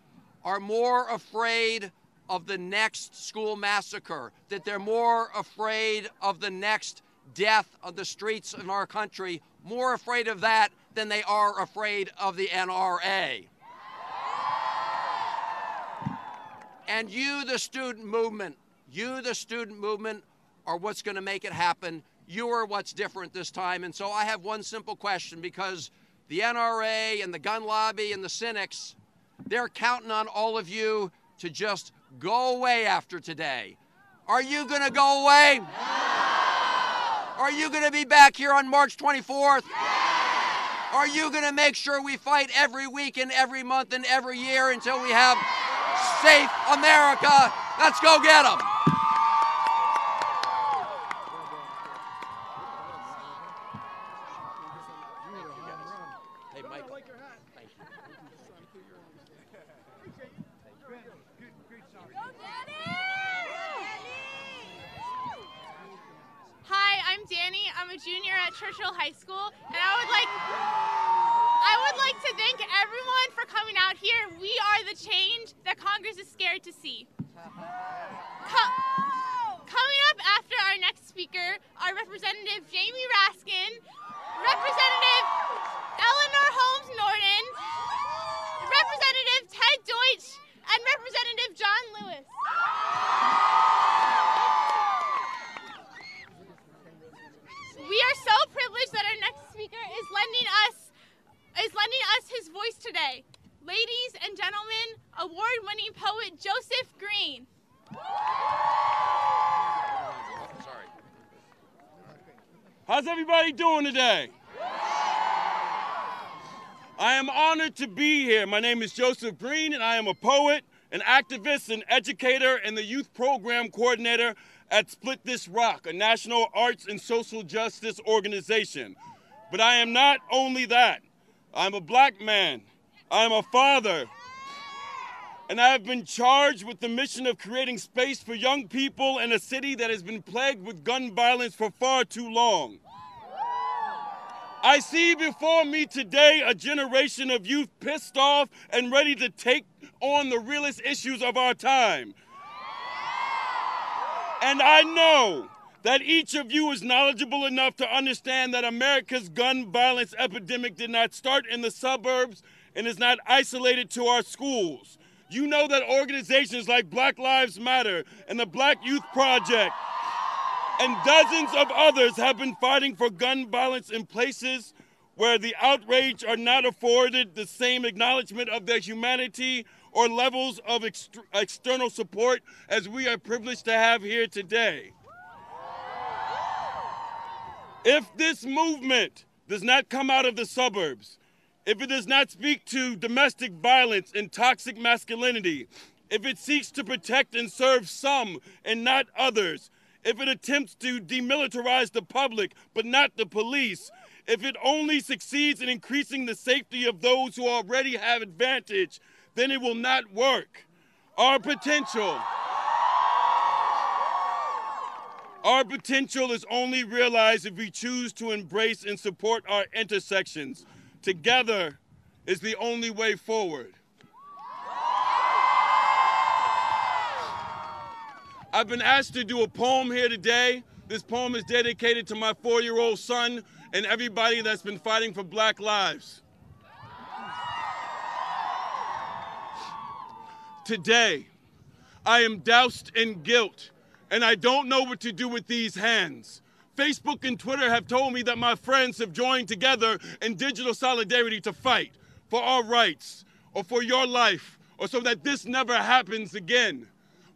are more afraid of the next school massacre, that they're more afraid of the next death on the streets of our country, more afraid of that than they are afraid of the NRA. And you, the student movement, are what's going to make it happen. You are what's different this time. And so I have one simple question, because the NRA and the gun lobby and the cynics, they're counting on all of you to just go away after today. Are you going to go away? No! Are you going to be back here on March 24th? Yes! Are you going to make sure we fight every week and every month and every year until we have safe America? Let's go get them. Hey, Michael. Thank you. Hi, I'm Danny. I'm a junior at Churchill High School, and I would like to thank everyone for coming out here. We are the change that Congress is scared to see. Coming up after our next speaker are Representative Jamie Raskin, Representative Eleanor Holmes Norton, Representative Ted Deutsch, and Representative John Lewis. We are so privileged that our next speaker is lending us his voice today. Ladies and gentlemen, award-winning poet Joseph Greene. Sorry. How's everybody doing today? I am honored to be here. My name is Joseph Greene, and I am a poet, an activist, an educator, and the youth program coordinator at Split This Rock, a national arts and social justice organization. But I am not only that. I'm a black man. I'm a father. And I have been charged with the mission of creating space for young people in a city that has been plagued with gun violence for far too long. I see before me today a generation of youth pissed off and ready to take on the realest issues of our time. And I know that each of you is knowledgeable enough to understand that America's gun violence epidemic did not start in the suburbs and is not isolated to our schools. You know that organizations like Black Lives Matter and the Black Youth Project and dozens of others have been fighting for gun violence in places where the outrage are not afforded the same acknowledgement of their humanity or levels of external support as we are privileged to have here today. If this movement does not come out of the suburbs, if it does not speak to domestic violence and toxic masculinity, if it seeks to protect and serve some and not others, if it attempts to demilitarize the public but not the police, if it only succeeds in increasing the safety of those who already have advantage, then it will not work. Our potential is only realized if we choose to embrace and support our intersections. Together is the only way forward. I've been asked to do a poem here today. This poem is dedicated to my 4-year-old son and everybody that's been fighting for Black lives. Today, I am doused in guilt, and I don't know what to do with these hands. Facebook and Twitter have told me that my friends have joined together in digital solidarity to fight for our rights, or for your life, or so that this never happens again.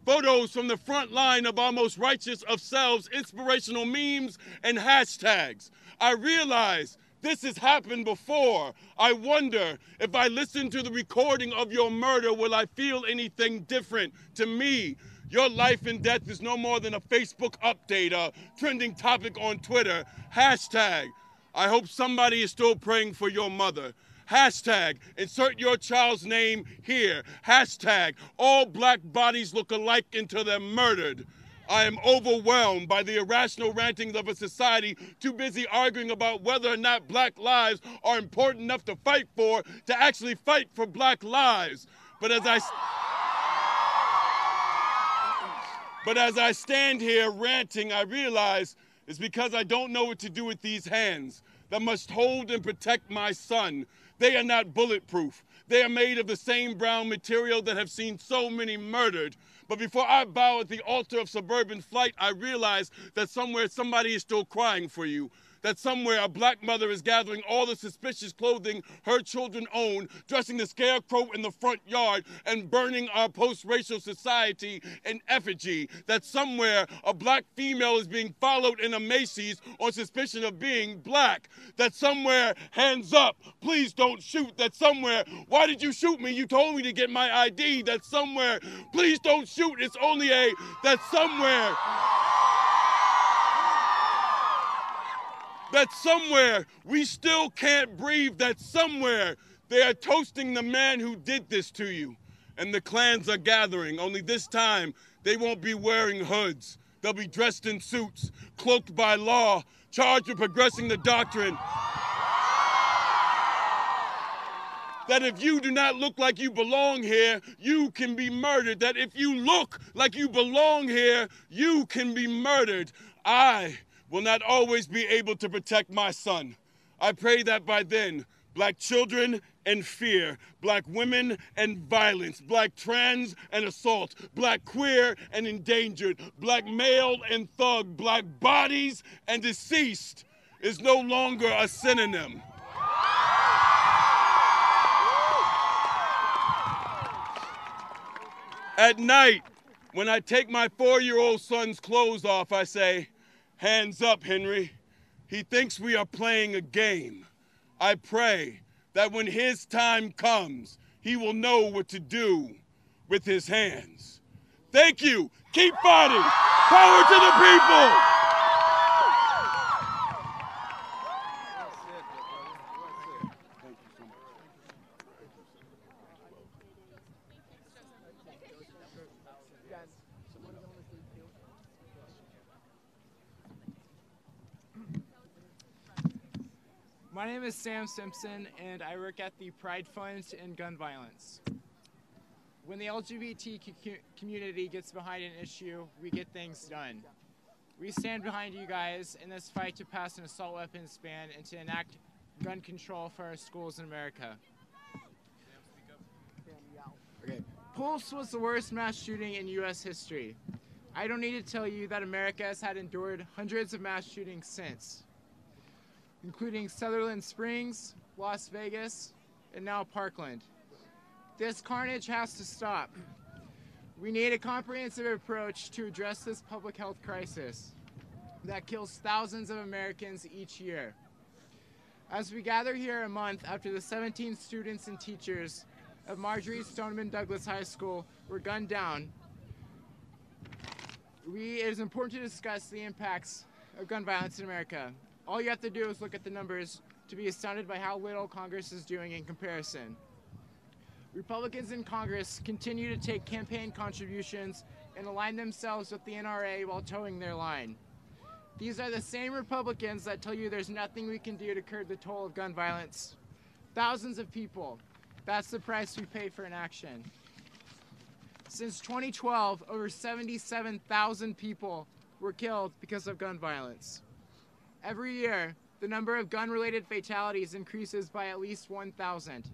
Photos from the front line of our most righteous of selves, inspirational memes, and hashtags. I realize this has happened before. I wonder if I listen to the recording of your murder, will I feel anything different? To me, your life and death is no more than a Facebook update, a trending topic on Twitter. Hashtag, I hope somebody is still praying for your mother. Hashtag, insert your child's name here. Hashtag, all black bodies look alike until they're murdered. I am overwhelmed by the irrational rantings of a society too busy arguing about whether or not black lives are important enough to fight for, to actually fight for black lives. But as I stand here ranting, I realize it's because I don't know what to do with these hands that must hold and protect my son. They are not bulletproof. They are made of the same brown material that have seen so many murdered. But before I bow at the altar of suburban flight, I realize that somewhere somebody is still crying for you. That somewhere a black mother is gathering all the suspicious clothing her children own, dressing the scarecrow in the front yard, and burning our post-racial society in effigy. That somewhere a black female is being followed in a Macy's on suspicion of being black. That somewhere, hands up, please don't shoot. That somewhere, why did you shoot me? You told me to get my ID. That somewhere, please don't shoot. It's only a, that somewhere. That somewhere we still can't breathe, that somewhere they are toasting the man who did this to you. And the clans are gathering, only this time they won't be wearing hoods. They'll be dressed in suits, cloaked by law, charged with progressing the doctrine that if you do not look like you belong here, you can be murdered. That if you look like you belong here, you can be murdered. I will not always be able to protect my son. I pray that by then, black children and fear, black women and violence, black trans and assault, black queer and endangered, black male and thug, black bodies and deceased is no longer a synonym. At night, when I take my 4-year-old son's clothes off, I say, "Hands up, Henry. He thinks we are playing a game." I pray that when his time comes, he will know what to do. with his hands. Thank you. Keep fighting. Power to the people. My name is Sam Simpson, and I work at the Pride Fund to End Gun Violence. When the LGBT community gets behind an issue, we get things done. We stand behind you guys in this fight to pass an assault weapons ban and to enact gun control for our schools in America. Okay. Pulse was the worst mass shooting in U.S. history. I don't need to tell you that America has had endured hundreds of mass shootings since, including Sutherland Springs, Las Vegas, and now Parkland. This carnage has to stop. We need a comprehensive approach to address this public health crisis that kills thousands of Americans each year. As we gather here a month after the 17 students and teachers of Marjory Stoneman Douglas High School were gunned down, it is important to discuss the impacts of gun violence in America. All you have to do is look at the numbers to be astounded by how little Congress is doing in comparison. Republicans in Congress continue to take campaign contributions and align themselves with the NRA while towing their line. These are the same Republicans that tell you there's nothing we can do to curb the toll of gun violence. Thousands of people, that's the price we pay for inaction. Since 2012, over 77,000 people were killed because of gun violence. Every year, the number of gun-related fatalities increases by at least 1,000.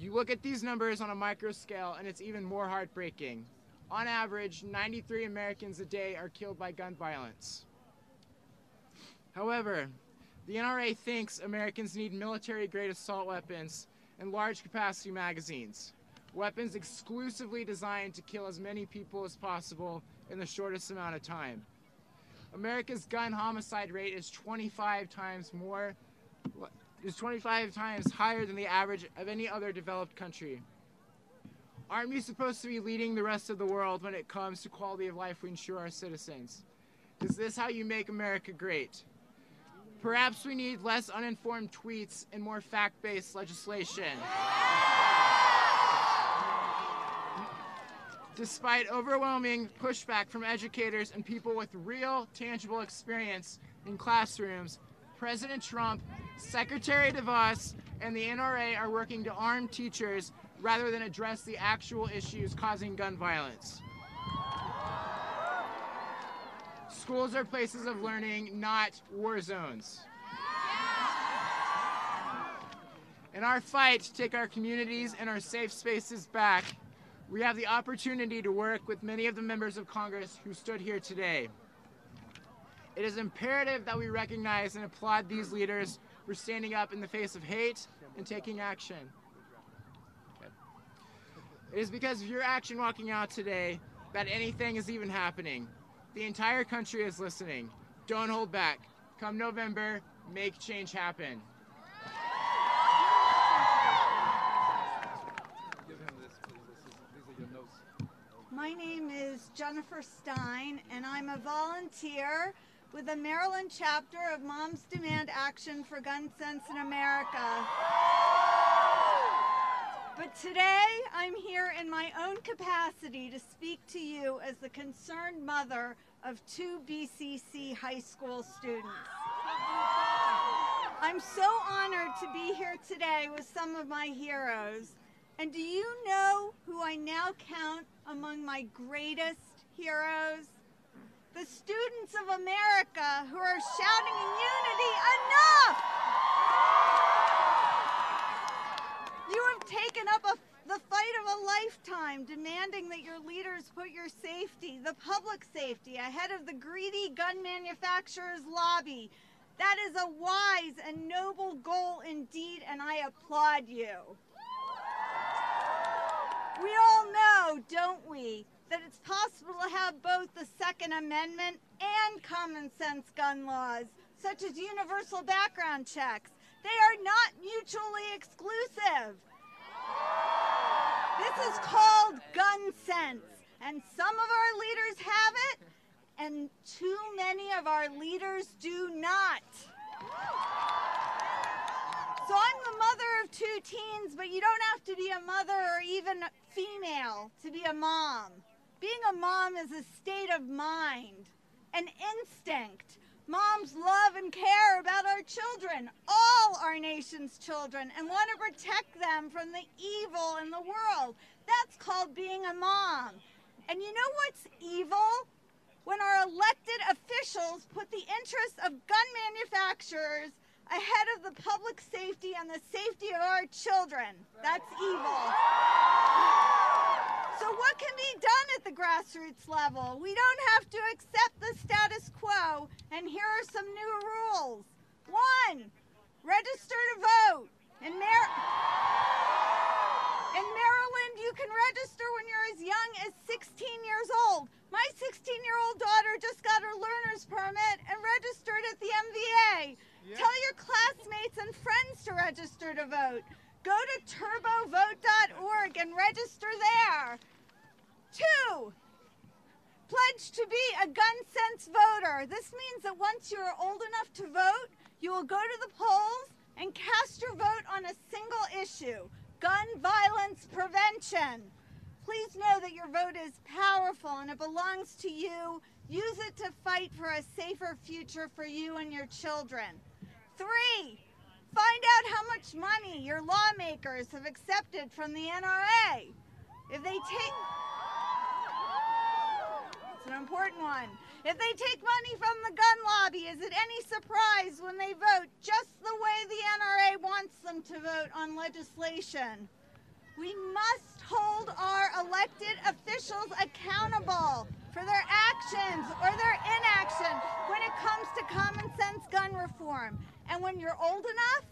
You look at these numbers on a micro scale, and it's even more heartbreaking. On average, 93 Americans a day are killed by gun violence. However, the NRA thinks Americans need military-grade assault weapons and large-capacity magazines, weapons exclusively designed to kill as many people as possible in the shortest amount of time. America's gun homicide rate is 25 times higher than the average of any other developed country. Aren't we supposed to be leading the rest of the world when it comes to quality of life we ensure our citizens? Is this how you make America great? Perhaps we need less uninformed tweets and more fact-based legislation. Despite overwhelming pushback from educators and people with real, tangible experience in classrooms, President Trump, Secretary DeVos, and the NRA are working to arm teachers rather than address the actual issues causing gun violence. Schools are places of learning, not war zones. In our fight to take our communities and our safe spaces back, we have the opportunity to work with many of the members of Congress who stood here today. It is imperative that we recognize and applaud these leaders for standing up in the face of hate and taking action. It is because of your action walking out today that anything is even happening. The entire country is listening. Don't hold back. Come November, make change happen. My name is Jennifer Stein, and I'm a volunteer with the Maryland chapter of Moms Demand Action for Gun Sense in America. But today, I'm here in my own capacity to speak to you as the concerned mother of 2 BCC high school students. I'm so honored to be here today with some of my heroes. And do you know who I now count among my greatest heroes? The students of America who are shouting in unity, enough! You have taken up the fight of a lifetime, demanding that your leaders put your safety, the public safety, ahead of the greedy gun manufacturers' lobby. That is a wise and noble goal indeed, and I applaud you. We all know, don't we, that it's possible to have both the Second Amendment and common sense gun laws, such as universal background checks. They are not mutually exclusive. This This is called gun sense. And some of our leaders have it, and too many of our leaders do not. So I'm the mother of 2 teens, but you don't have to be a mother or even female to be a mom. Being a mom is a state of mind, an instinct. Moms love and care about our children, all our nation's children, and want to protect them from the evil in the world. That's called being a mom. And you know what's evil? When our elected officials put the interests of gun manufacturers ahead of the public safety and the safety of our children. That's evil. So what can be done at the grassroots level? We don't have to accept the status quo, and here are some new rules. 1, register to vote. In Maryland, you can register when you're as young as 16 years old. My 16-year-old daughter just got her learner's permit and registered at the MVA. Yeah. Tell your classmates and friends to register to vote. Go to turbovote.org and register there. 2, pledge to be a gun sense voter. This means that once you are old enough to vote, you will go to the polls and cast your vote on a single issue, gun violence prevention. Please know that your vote is powerful and it belongs to you. Use it to fight for a safer future for you and your children. 3, find out how much money your lawmakers have accepted from the NRA. If they take... It's an important one. If they take money from the gun lobby, is it any surprise when they vote just the way the NRA wants them to vote on legislation? We must hold our elected officials accountable for their actions or their inaction when it comes to common sense gun reform. And when you're old enough,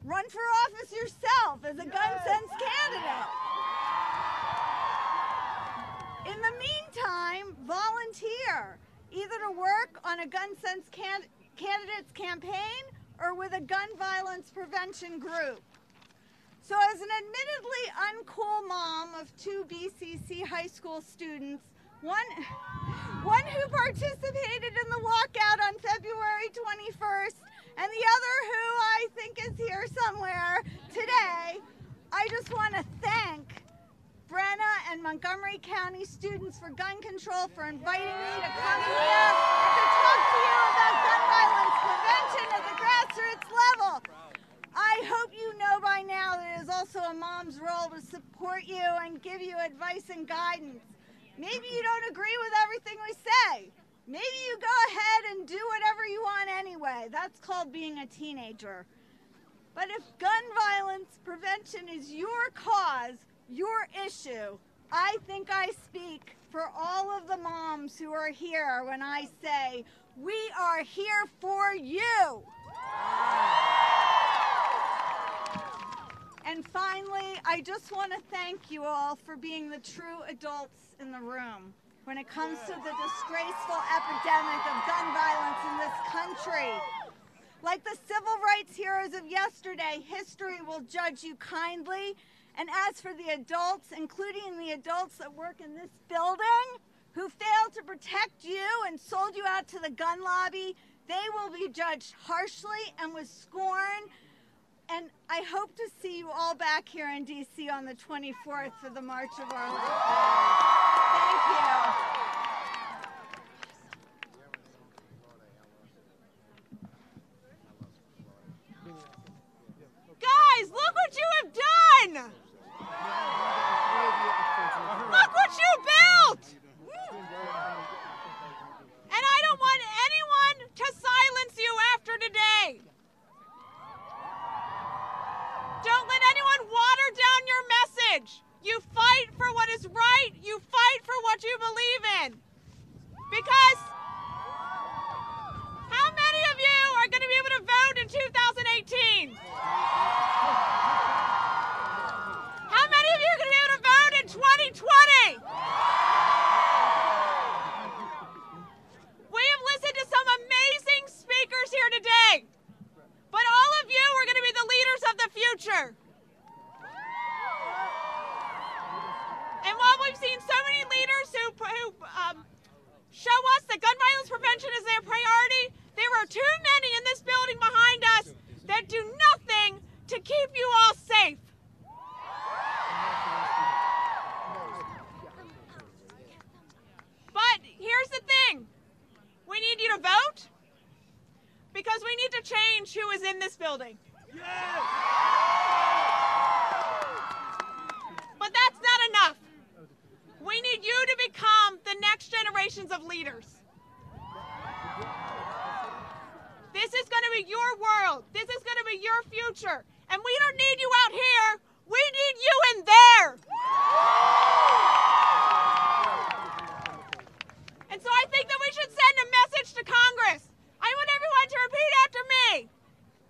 run for office yourself as a gun sense candidate. In the meantime, volunteer, either to work on a gun sense candidate's campaign or with a gun violence prevention group. So as an admittedly uncool mom of 2 BCC high school students, one who participated in the walkout on February 21st, and the other who I think is here somewhere today, I just want to thank Brenda and Montgomery County students for gun control for inviting me to come here and to talk to you about gun violence prevention at the grassroots level. I hope you know by now that it is also a mom's role to support you and give you advice and guidance. Maybe you don't agree with everything we say. Maybe you go ahead and do whatever you want anyway. That's called being a teenager. But if gun violence prevention is your cause, your issue, I think I speak for all of the moms who are here when I say, we are here for you. And finally, I just want to thank you all for being the true adults in the room when it comes to the disgraceful epidemic of gun violence in this country. Like the civil rights heroes of yesterday, history will judge you kindly. And as for the adults, including the adults that work in this building, who failed to protect you and sold you out to the gun lobby, they will be judged harshly and with scorn. And I hope to see you all back here in D.C. on the 24th for the March of Our Lives. Thank you. Guys, look what you have done! Look what you built! And I don't want anyone to silence you after today. Don't let anyone water down your message. You fight for what is right. You fight for what you believe attention is their priority, there are too many in this building behind us that do nothing to keep you all safe. But here's the thing. We need you to vote because we need to change who is in this building. Yes! But that's not enough. We need you to become the next generations of leaders. This is going to be your world. This is going to be your future. And we don't need you out here. We need you in there. And so I think that we should send a message to Congress. I want everyone to repeat after me.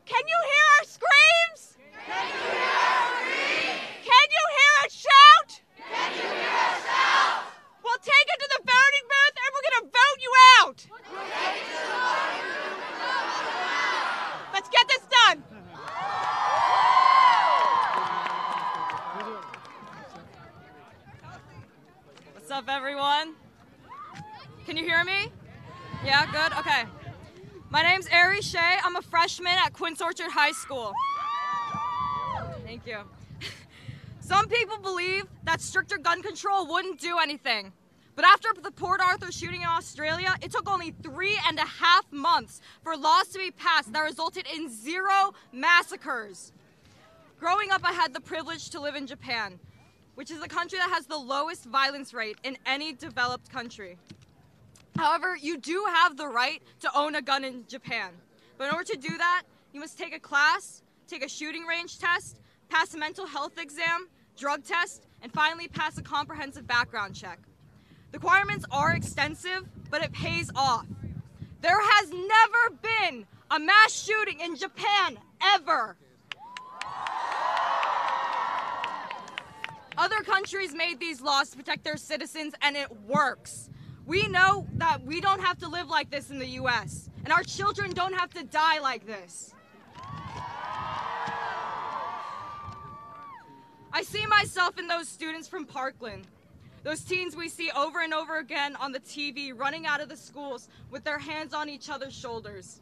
Can you hear our screams? Can you hear our screams? Can you hear us shout? Can you hear us shout? We'll take it to the voting booth and we're going to vote you out. We'll take it to the voting booth and vote you out. Let's get this done. What's up, everyone? Can you hear me? Yeah, good? Okay. My name's Ari Shea. I'm a freshman at Quince Orchard High School. Thank you. Some people believe that stricter gun control wouldn't do anything. But after the Port Arthur shooting in Australia, it took only 3.5 months for laws to be passed that resulted in 0 massacres. Growing up, I had the privilege to live in Japan, which is the country that has the lowest violence rate in any developed country. However, you do have the right to own a gun in Japan. But in order to do that, you must take a class, take a shooting range test, pass a mental health exam, drug test, and finally pass a comprehensive background check. The requirements are extensive, but it pays off. There has never been a mass shooting in Japan, ever. Other countries made these laws to protect their citizens, and it works. We know that we don't have to live like this in the U.S., and our children don't have to die like this. I see myself in those students from Parkland, those teens we see over and over again on the TV running out of the schools with their hands on each other's shoulders.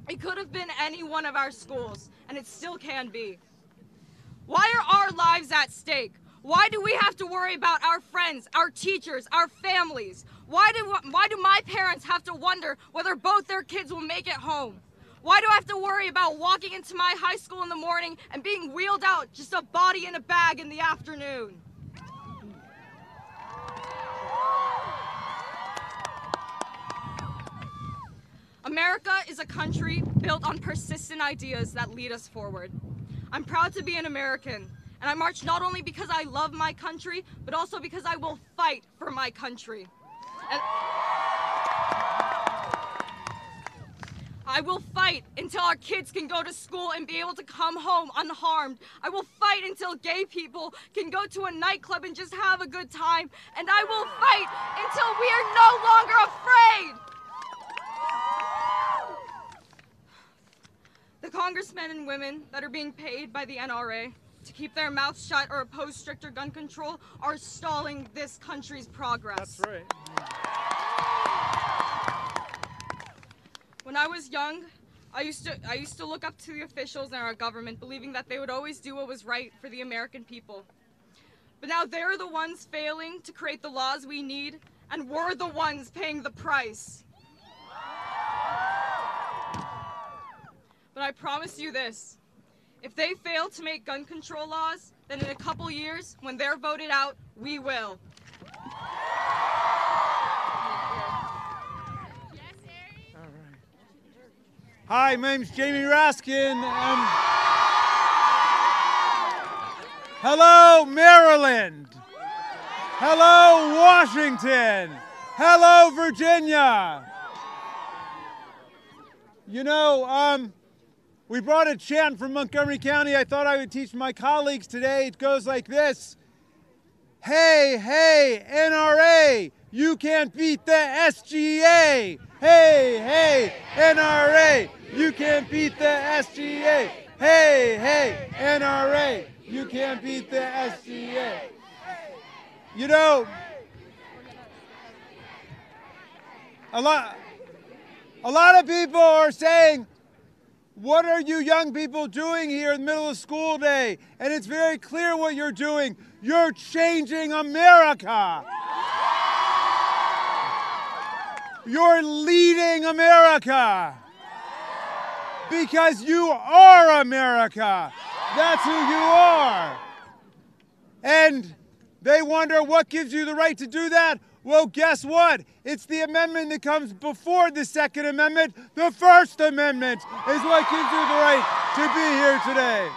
It could have been any one of our schools, and it still can be. Why are our lives at stake? Why do we have to worry about our friends, our teachers, our families? Why do my parents have to wonder whether both their kids will make it home? Why do I have to worry about walking into my high school in the morning and being wheeled out just a body in a bag in the afternoon? America is a country built on persistent ideas that lead us forward. I'm proud to be an American. And I march not only because I love my country, but also because I will fight for my country. And I will fight until our kids can go to school and be able to come home unharmed. I will fight until gay people can go to a nightclub and just have a good time. And I will fight until we are no longer afraid. The congressmen and women that are being paid by the NRA to keep their mouths shut or oppose stricter gun control are stalling this country's progress. That's right. When I was young, I used to look up to the officials in our government, believing that they would always do what was right for the American people. But now they're the ones failing to create the laws we need, and we're the ones paying the price. But I promise you this. If they fail to make gun control laws, then in a couple years, when they're voted out, we will. Hi, my name's Jamie Raskin. Hello, Maryland. Hello, Washington. Hello, Virginia. You know, we brought a chant from Montgomery County I thought I would teach my colleagues today. It goes like this. Hey, hey, NRA, you can't beat the SGA. Hey, hey, NRA, you can't beat the SGA. Hey, hey, NRA, you can't beat the SGA. You know, a A lot of people are saying, what are you young people doing here in the middle of school day? And it's very clear what you're doing. You're changing America. You're leading America. Because you are America. That's who you are. And they wonder what gives you the right to do that? Well, guess what? It's the amendment that comes before the Second Amendment. The First Amendment is what gives you the right to be here today.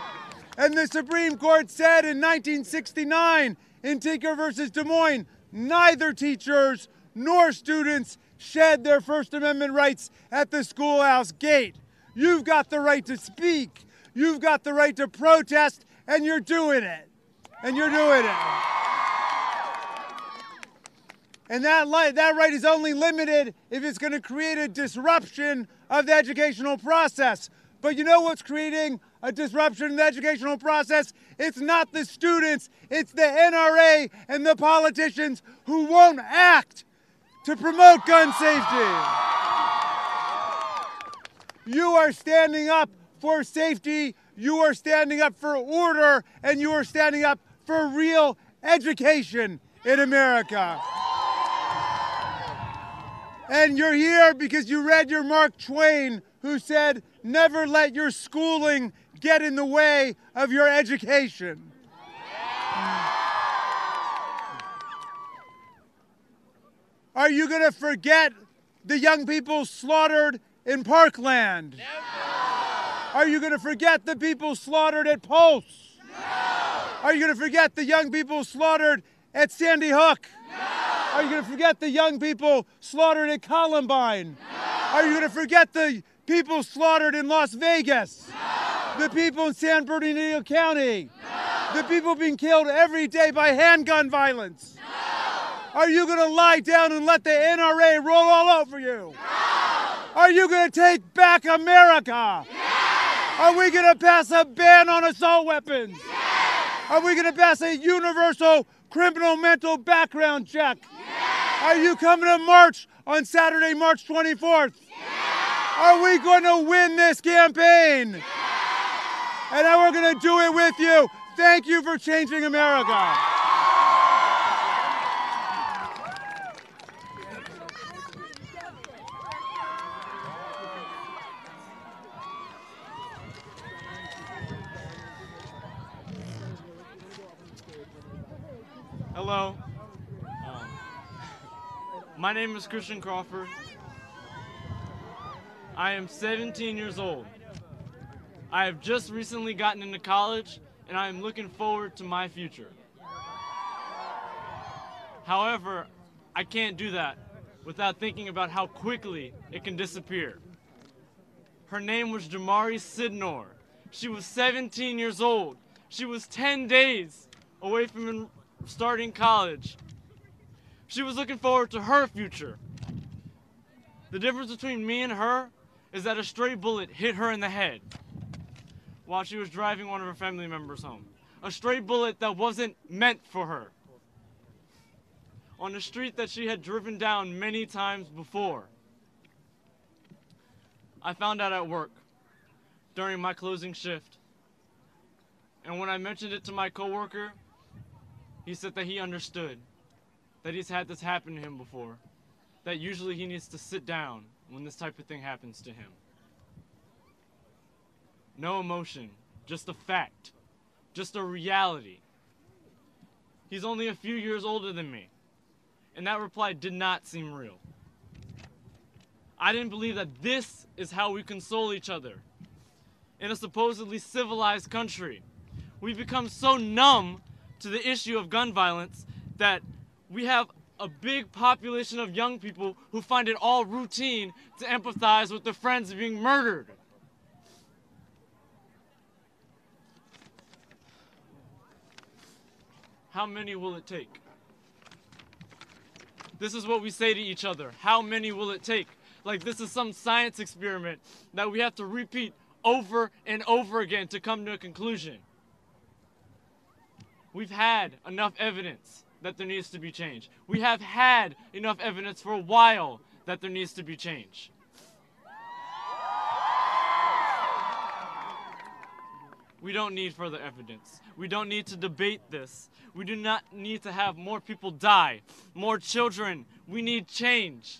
And the Supreme Court said in 1969 in Tinker versus Des Moines, neither teachers nor students shed their First Amendment rights at the schoolhouse gate. You've got the right to speak. You've got the right to protest, and you're doing it. And you're doing it. And that right is only limited if it's going to create a disruption of the educational process. But you know what's creating a disruption in the educational process? It's not the students, it's the NRA and the politicians who won't act to promote gun safety. You are standing up for safety, you are standing up for order, and you are standing up for real education in America. And you're here because you read your Mark Twain, who said, never let your schooling get in the way of your education. Are you going to forget the young people slaughtered in Parkland? Never. Are you going to forget the people slaughtered at Pulse? No. Are you going to forget the young people slaughtered at Sandy Hook? No. Are you going to forget the young people slaughtered at Columbine? No. Are you going to forget the people slaughtered in Las Vegas? No. The people in San Bernardino County? No. The people being killed every day by handgun violence? No. Are you going to lie down and let the NRA roll all over you? No. Are you going to take back America? Yes. Are we going to pass a ban on assault weapons? Yes. Are we going to pass a universal criminal mental background check? Yes. Are you coming to march on Saturday, March 24th? Yes. Are we going to win this campaign? Yes. And we're going to do it with you. Thank you for changing America. Hello. My name is Christian Crawford. I am 17 years old. I have just recently gotten into college, and I am looking forward to my future. However, I can't do that without thinking about how quickly it can disappear. Her name was Jamari Sidnor. She was 17 years old. She was 10 days away from starting college. She was looking forward to her future. The difference between me and her is that a stray bullet hit her in the head while she was driving one of her family members home. A stray bullet that wasn't meant for her. On a street that she had driven down many times before. I found out at work during my closing shift. And when I mentioned it to my coworker, he said that he understood, that he's had this happen to him before, that usually he needs to sit down when this type of thing happens to him. No emotion, just a fact, just a reality. He's only a few years older than me, and that reply did not seem real. I didn't believe that this is how we console each other. In a supposedly civilized country, we've become so numb to the issue of gun violence that we have a big population of young people who find it all routine to empathize with their friends being murdered. How many will it take? This is what we say to each other. How many will it take? Like this is some science experiment that we have to repeat over and over again to come to a conclusion. We've had enough evidence that there needs to be change. We have had enough evidence for a while that there needs to be change. We don't need further evidence. We don't need to debate this. We do not need to have more people die, more children. We need change.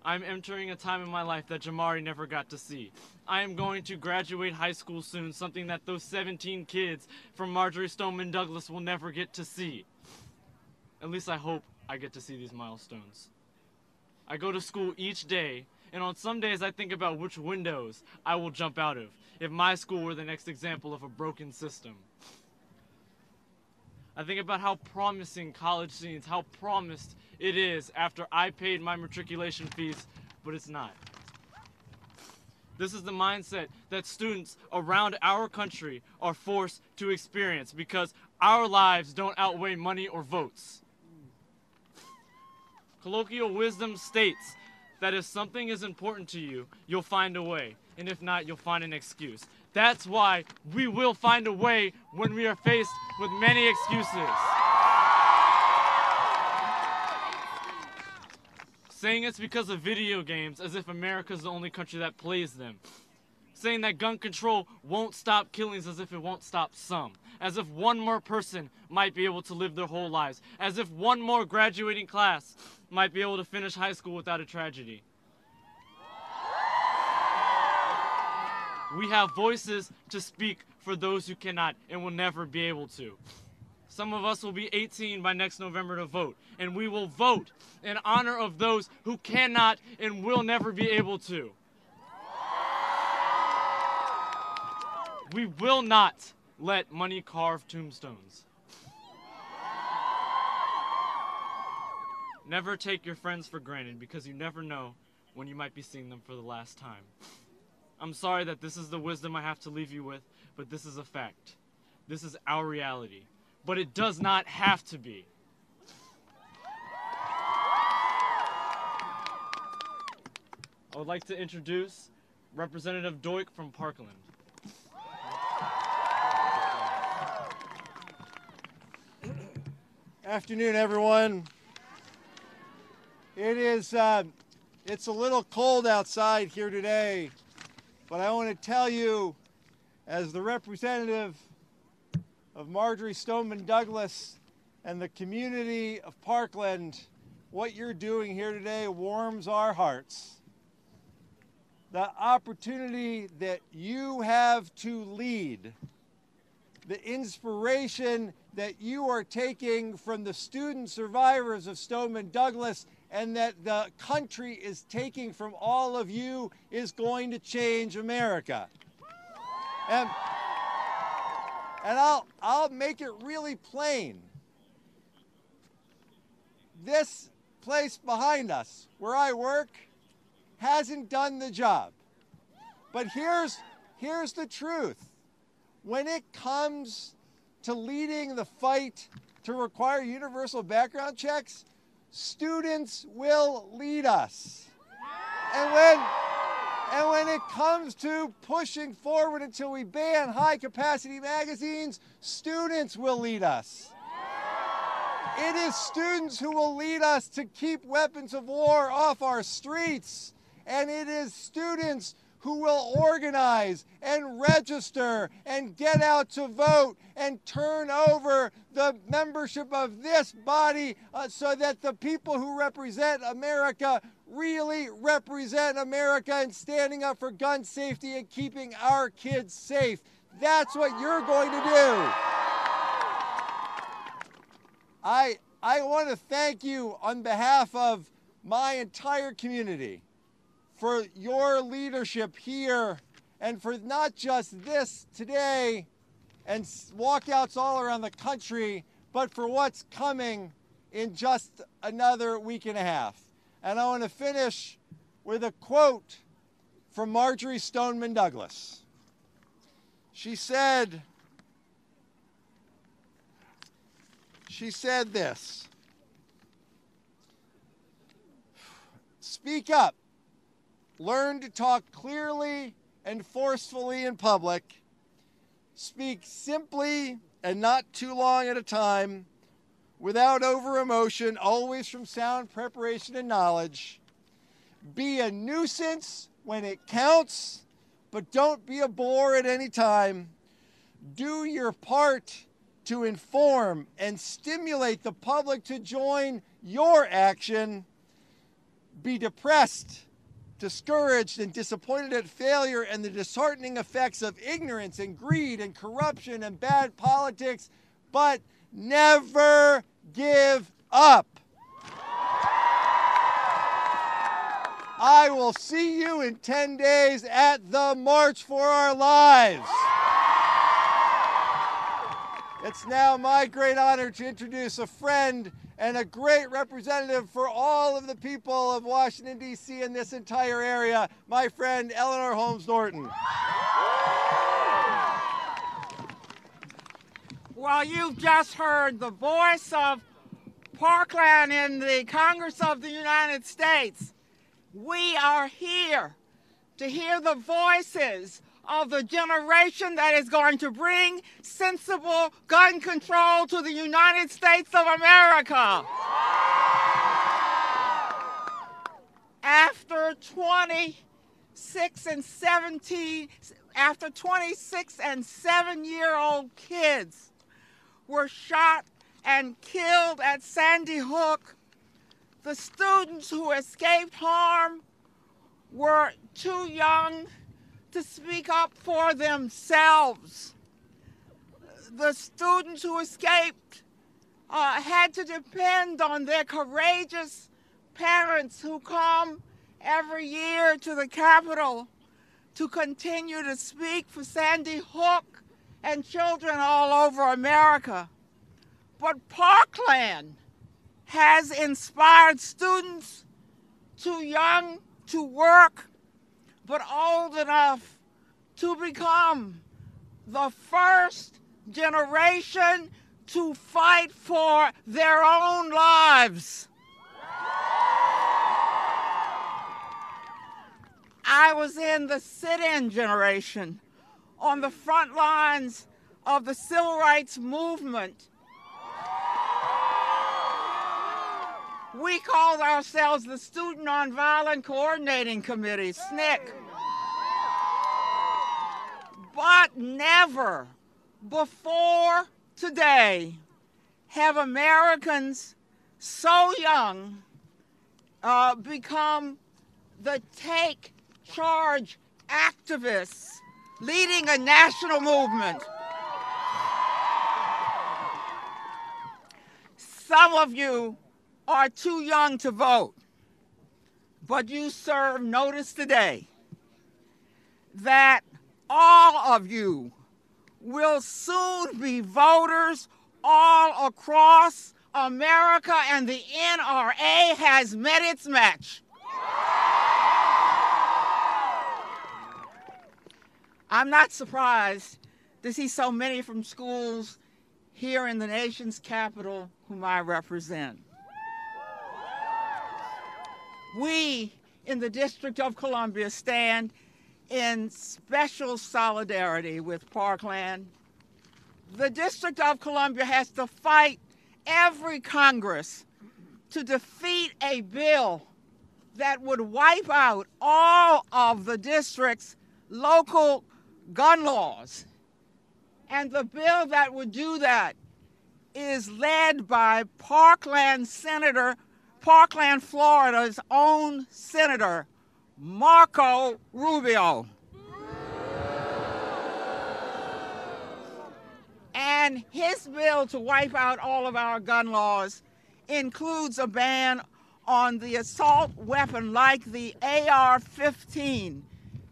I'm entering a time in my life that Jamari never got to see. I am going to graduate high school soon, something that those 17 kids from Marjory Stoneman Douglas will never get to see. At least I hope I get to see these milestones. I go to school each day, and on some days I think about which windows I will jump out of if my school were the next example of a broken system. I think about how promising college seems, how promised it is after I paid my matriculation fees, but it's not. This is the mindset that students around our country are forced to experience because our lives don't outweigh money or votes. Colloquial wisdom states that if something is important to you, you'll find a way, and if not, you'll find an excuse. That's why we will find a way when we are faced with many excuses. Saying it's because of video games as if America's the only country that plays them. Saying that gun control won't stop killings as if it won't stop some. As if one more person might be able to live their whole lives. As if one more graduating class might be able to finish high school without a tragedy. We have voices to speak for those who cannot and will never be able to. Some of us will be 18 by next November to vote, and we will vote in honor of those who cannot and will never be able to. We will not let money carve tombstones. Never take your friends for granted because you never know when you might be seeing them for the last time. I'm sorry that this is the wisdom I have to leave you with, but this is a fact. This is our reality. But it does not have to be. I would like to introduce Representative Doik from Parkland. Afternoon, everyone. It's a little cold outside here today, but I want to tell you, as the representative of Marjory Stoneman Douglas and the community of Parkland, what you're doing here today warms our hearts. The opportunity that you have to lead, the inspiration that you are taking from the student survivors of Stoneman Douglas and that the country is taking from all of you is going to change America. And I'll make it really plain. This place behind us, where I work, hasn't done the job. But here's the truth. When it comes to leading the fight to require universal background checks, students will lead us. And when it comes to pushing forward until we ban high-capacity magazines, students will lead us. It is students who will lead us to keep weapons of war off our streets. And it is students who will organize and register and get out to vote and turn over the membership of this body so that the people who represent America really represent America and standing up for gun safety and keeping our kids safe. That's what you're going to do. I want to thank you on behalf of my entire community for your leadership here and for not just this today and walkouts all around the country, but for what's coming in just another week and a half. And I want to finish with a quote from Marjory Stoneman Douglas. She said this: "Speak up. Learn to talk clearly and forcefully in public. Speak simply and not too long at a time, without over-emotion, always from sound preparation and knowledge. Be a nuisance when it counts, but don't be a bore at any time. Do your part to inform and stimulate the public to join your action. Be depressed, discouraged, and disappointed at failure and the disheartening effects of ignorance and greed and corruption and bad politics, but never give up. I will see you in 10 days at the March for Our Lives. It's now my great honor to introduce a friend and a great representative for all of the people of Washington, D.C. and this entire area, my friend Eleanor Holmes Norton. Well, you've just heard the voice of Parkland in the Congress of the United States. We are here to hear the voices of the generation that is going to bring sensible gun control to the United States of America. After 26 and 7-year-old kids were shot and killed at Sandy Hook, the students who escaped harm were too young to speak up for themselves. The students who escaped had to depend on their courageous parents who come every year to the Capitol to continue to speak for Sandy Hook and children all over America. But Parkland has inspired students too young to work, but old enough to become the first generation to fight for their own lives. I was in the sit-in generation on the front lines of the civil rights movement. We called ourselves the Student Nonviolent Coordinating Committee, SNCC. But never before today have Americans so young become the take charge activists leading a national movement. Some of you are too young to vote, but you serve notice today that all of you will soon be voters all across America, and the NRA has met its match. I'm not surprised to see so many from schools here in the nation's capital whom I represent. We in the District of Columbia stand in special solidarity with Parkland. The District of Columbia has to fight every Congress to defeat a bill that would wipe out all of the district's local gun laws. And the bill that would do that is led by Parkland, Florida's own Senator, Marco Rubio. And his bill to wipe out all of our gun laws includes a ban on the assault weapon like the AR-15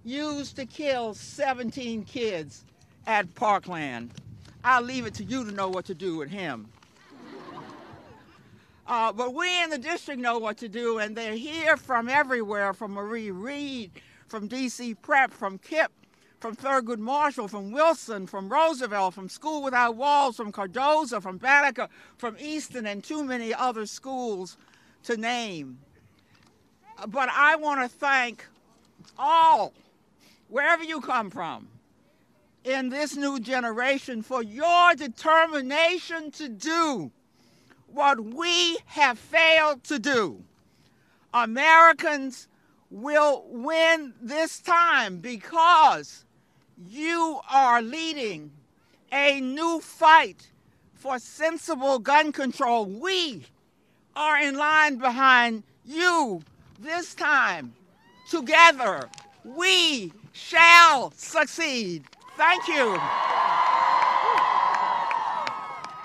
used to kill 17 kids at Parkland. I'll leave it to you to know what to do with him. But we in the district know what to do, and they're here from everywhere, from Marie Reed, from DC Prep, from KIPP, from Thurgood Marshall, from Wilson, from Roosevelt, from School Without Walls, from Cardozo, from Banneker, from Easton, and too many other schools to name. But I want to thank all, wherever you come from, in this new generation for your determination to do what we have failed to do. Americans will win this time because you are leading a new fight for sensible gun control. We are in line behind you this time. Together, we shall succeed. Thank you.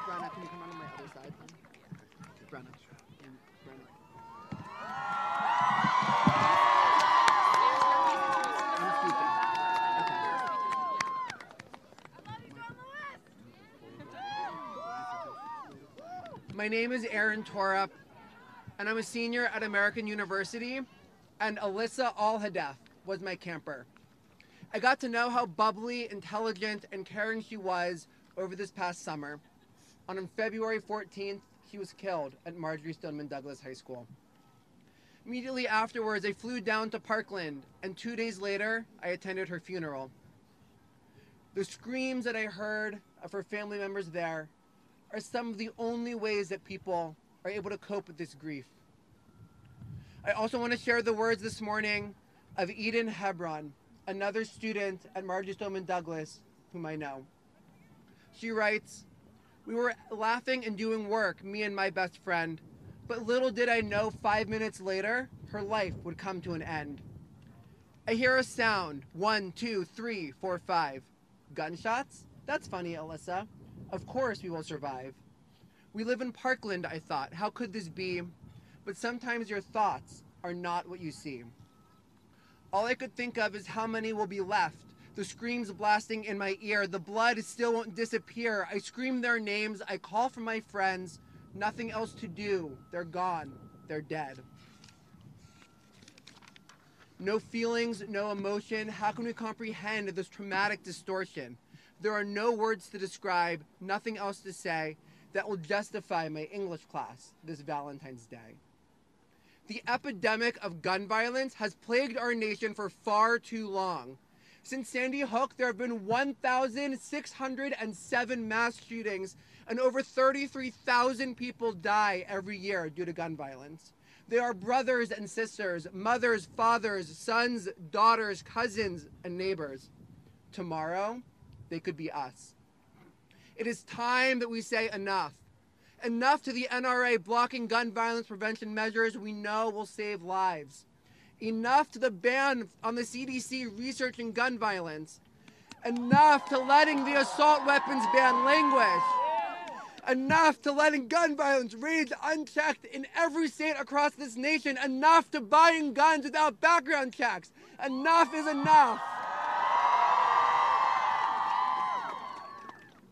Brenda, can you come on my other side? Brenda. My name is Tora, and I'm a senior at American University, and Alyssa Al-Hadef was my camper. I got to know how bubbly, intelligent, and caring she was over this past summer. On February 14th, she was killed at Marjory Stoneman Douglas High School. Immediately afterwards, I flew down to Parkland, and 2 days later, I attended her funeral. The screams that I heard of her family members there are some of the only ways that people are able to cope with this grief. I also want to share the words this morning of Eden Hebron, another student at Marjory Stoneman Douglas, whom I know. She writes, "We were laughing and doing work, me and my best friend, but little did I know 5 minutes later, her life would come to an end. I hear a sound, 1, 2, 3, 4, 5. Gunshots? That's funny, Alyssa. Of course we will survive. We live in Parkland, I thought. How could this be? But sometimes your thoughts are not what you see. All I could think of is how many will be left. The screams blasting in my ear. The blood still won't disappear. I scream their names. I call for my friends. Nothing else to do. They're gone. They're dead. No feelings, no emotion. How can we comprehend this traumatic distortion? There are no words to describe, nothing else to say that will justify my English class this Valentine's Day. The epidemic of gun violence has plagued our nation for far too long. Since Sandy Hook, there have been 1,607 mass shootings and over 33,000 people die every year due to gun violence. They are brothers and sisters, mothers, fathers, sons, daughters, cousins, and neighbors. Tomorrow, they could be us. It is time that we say enough. Enough to the NRA blocking gun violence prevention measures we know will save lives. Enough to the ban on the CDC researching gun violence. Enough to letting the assault weapons ban languish. Enough to letting gun violence rage unchecked in every state across this nation. Enough to buying guns without background checks. Enough is enough.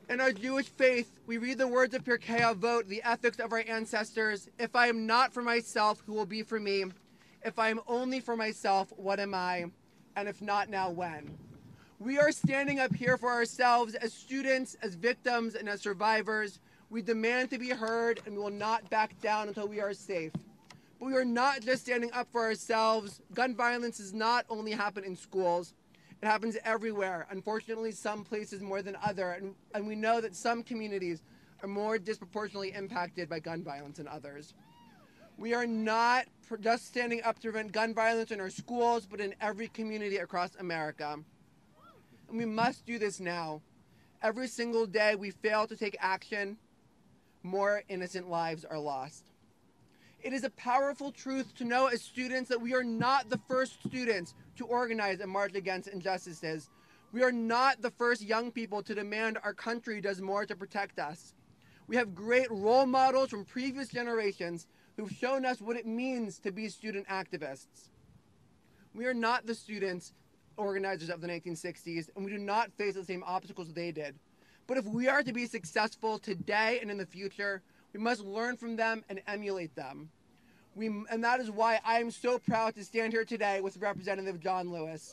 In our Jewish faith, we read the words of Pirkei Avot, the ethics of our ancestors. If I am not for myself, who will be for me? If I am only for myself, what am I? And if not now, when? We are standing up here for ourselves as students, as victims, and as survivors. We demand to be heard, and we will not back down until we are safe. But we are not just standing up for ourselves. Gun violence does not only happen in schools. It happens everywhere. Unfortunately, some places more than others. And we know that some communities are more disproportionately impacted by gun violence than others. We are not just standing up to prevent gun violence in our schools, but in every community across America. And we must do this now. Every single day we fail to take action, more innocent lives are lost. It is a powerful truth to know as students that we are not the first students to organize and march against injustices. We are not the first young people to demand our country does more to protect us. We have great role models from previous generations who've shown us what it means to be student activists. We are not the students organizers of the 1960s, and we do not face the same obstacles they did. But if we are to be successful today and in the future, we must learn from them and emulate them. And that is why I am so proud to stand here today with Representative John Lewis.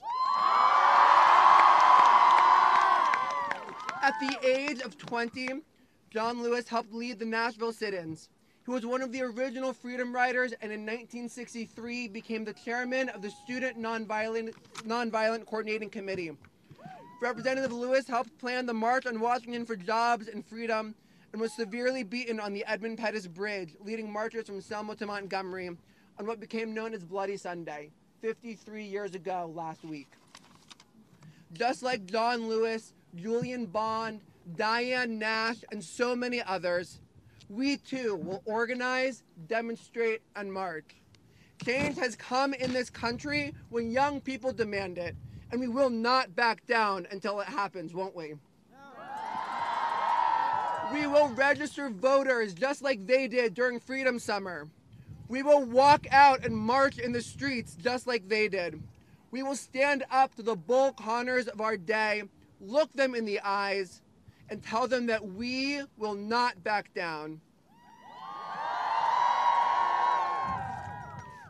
At the age of 20, John Lewis helped lead the Nashville sit-ins. He was one of the original freedom riders, and in 1963 became the chairman of the Student Nonviolent Coordinating Committee. Representative Lewis helped plan the March on Washington for Jobs and Freedom, and was severely beaten on the Edmund Pettus Bridge, leading marchers from Selma to Montgomery on what became known as Bloody Sunday. 53 years ago last week. Just like John Lewis, Julian Bond, Diane Nash, and so many others, we too will organize, demonstrate, and march. Change has come in this country when young people demand it, and we will not back down until it happens, won't we? We will register voters just like they did during Freedom Summer. We will walk out and march in the streets just like they did. We will stand up to the Bull Connors of our day, look them in the eyes, and tell them that we will not back down.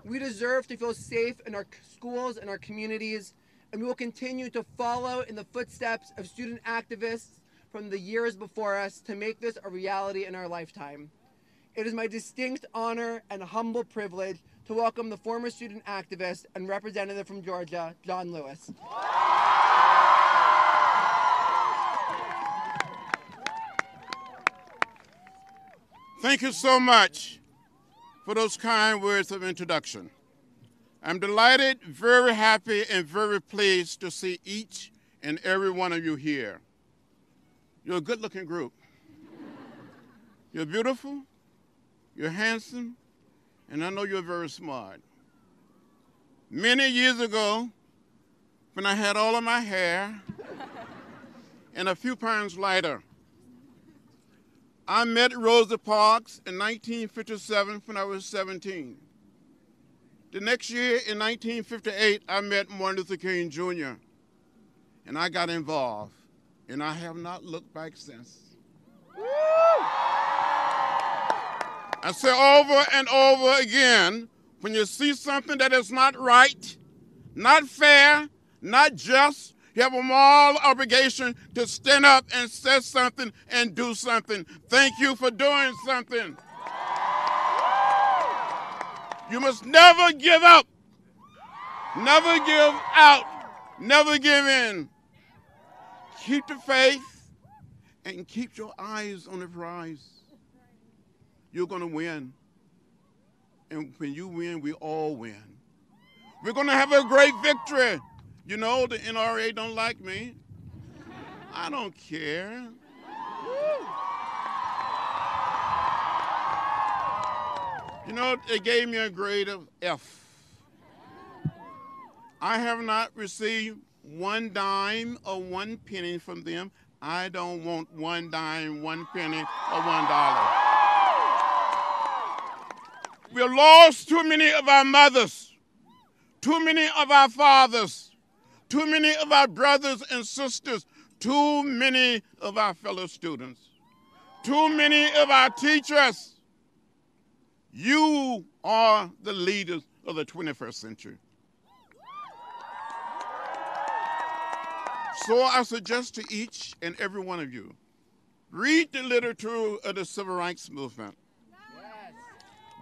We deserve to feel safe in our schools and our communities, and we will continue to follow in the footsteps of student activists from the years before us to make this a reality in our lifetime. It is my distinct honor and humble privilege to welcome the former student activist and representative from Georgia, John Lewis. Thank you so much for those kind words of introduction. I'm delighted, very happy, and very pleased to see each and every one of you here. You're a good-looking group. You're beautiful, you're handsome, and I know you're very smart. Many years ago, when I had all of my hair and a few pounds lighter, I met Rosa Parks in 1957 when I was 17. The next year, in 1958, I met Martin Luther King Jr., and I got involved, and I have not looked back since. I say over and over again, when you see something that is not right, not fair, not just, you have a moral obligation to stand up and say something and do something. Thank you for doing something. You must never give up, never give out, never give in. Keep the faith and keep your eyes on the prize. You're going to win. And when you win, we all win. We're going to have a great victory. You know, the NRA don't like me. I don't care. You know, they gave me a grade of F. I have not received one dime or one penny from them. I don't want one dime, one penny, or $1. We've lost too many of our mothers, too many of our fathers, too many of our brothers and sisters, too many of our fellow students, too many of our teachers. You are the leaders of the 21st century. So I suggest to each and every one of you, read the literature of the Civil Rights Movement.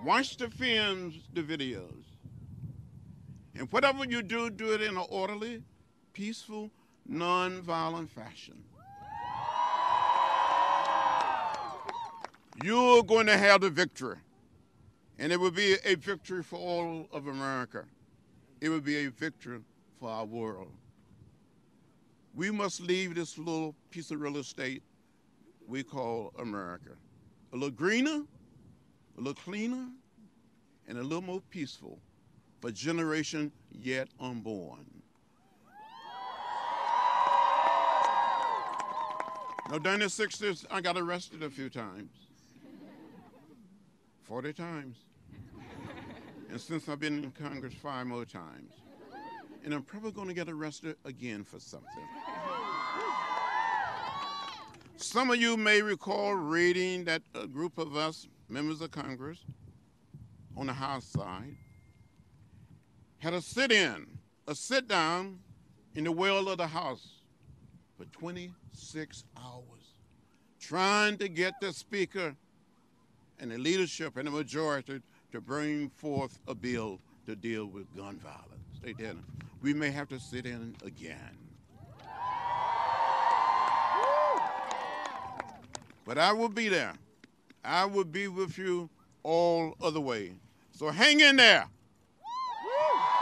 Watch the films, the videos. And whatever you do, do it in an orderly, peaceful, non-violent fashion. You're going to have the victory. And it will be a victory for all of America. It will be a victory for our world. We must leave this little piece of real estate we call America. A little greener, a little cleaner, and a little more peaceful for generation yet unborn. Now, during the 60s, I got arrested a few times. 40 times. And since I've been in Congress 5 more times. And I'm probably going to get arrested again for something. Some of you may recall reading that a group of us, members of Congress, on the House side, had a sit-down in the well of the House for 26 hours, trying to get the Speaker and the leadership and the majority to bring forth a bill to deal with gun violence. They didn't. We may have to sit in again. But I will be there. I will be with you all of the way. So hang in there.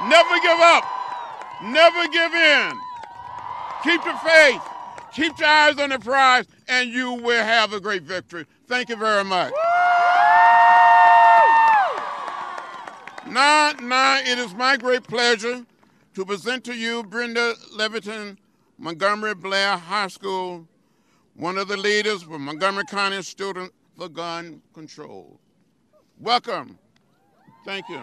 Never give up. Never give in. Keep the faith. Keep your eyes on the prize, and you will have a great victory. Thank you very much. Now, it is my great pleasure to present to you Brenda Levitan, Montgomery Blair High School, one of the leaders for Montgomery County Students for Gun Control. Welcome. Thank you.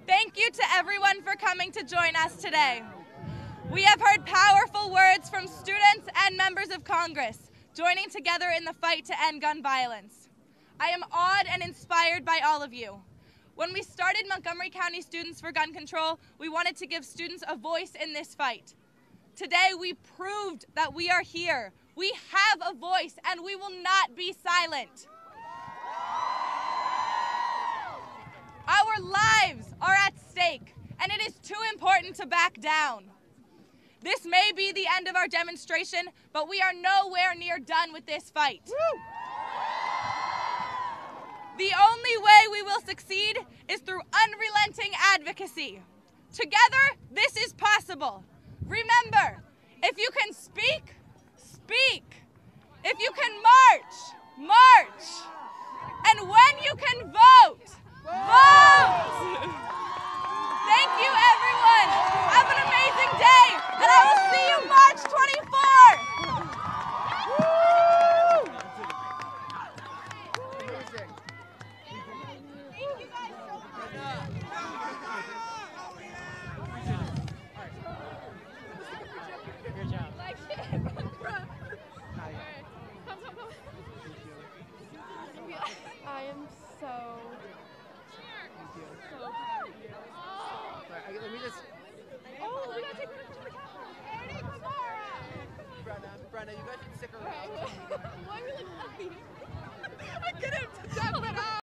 Thank you to everyone for coming to join us today. We have heard powerful words from students and members of Congress joining together in the fight to end gun violence. I am awed and inspired by all of you. When we started Montgomery County Students for Gun Control, we wanted to give students a voice in this fight. Today, we proved that we are here. We have a voice, and we will not be silent. Our lives are at stake, and it is too important to back down. This may be the end of our demonstration, but we are nowhere near done with this fight. Woo! The only way we will succeed is through unrelenting advocacy. Together, this is possible. Remember, if you can speak, speak. If you can march, march. And when you can vote, vote. Thank you, everyone.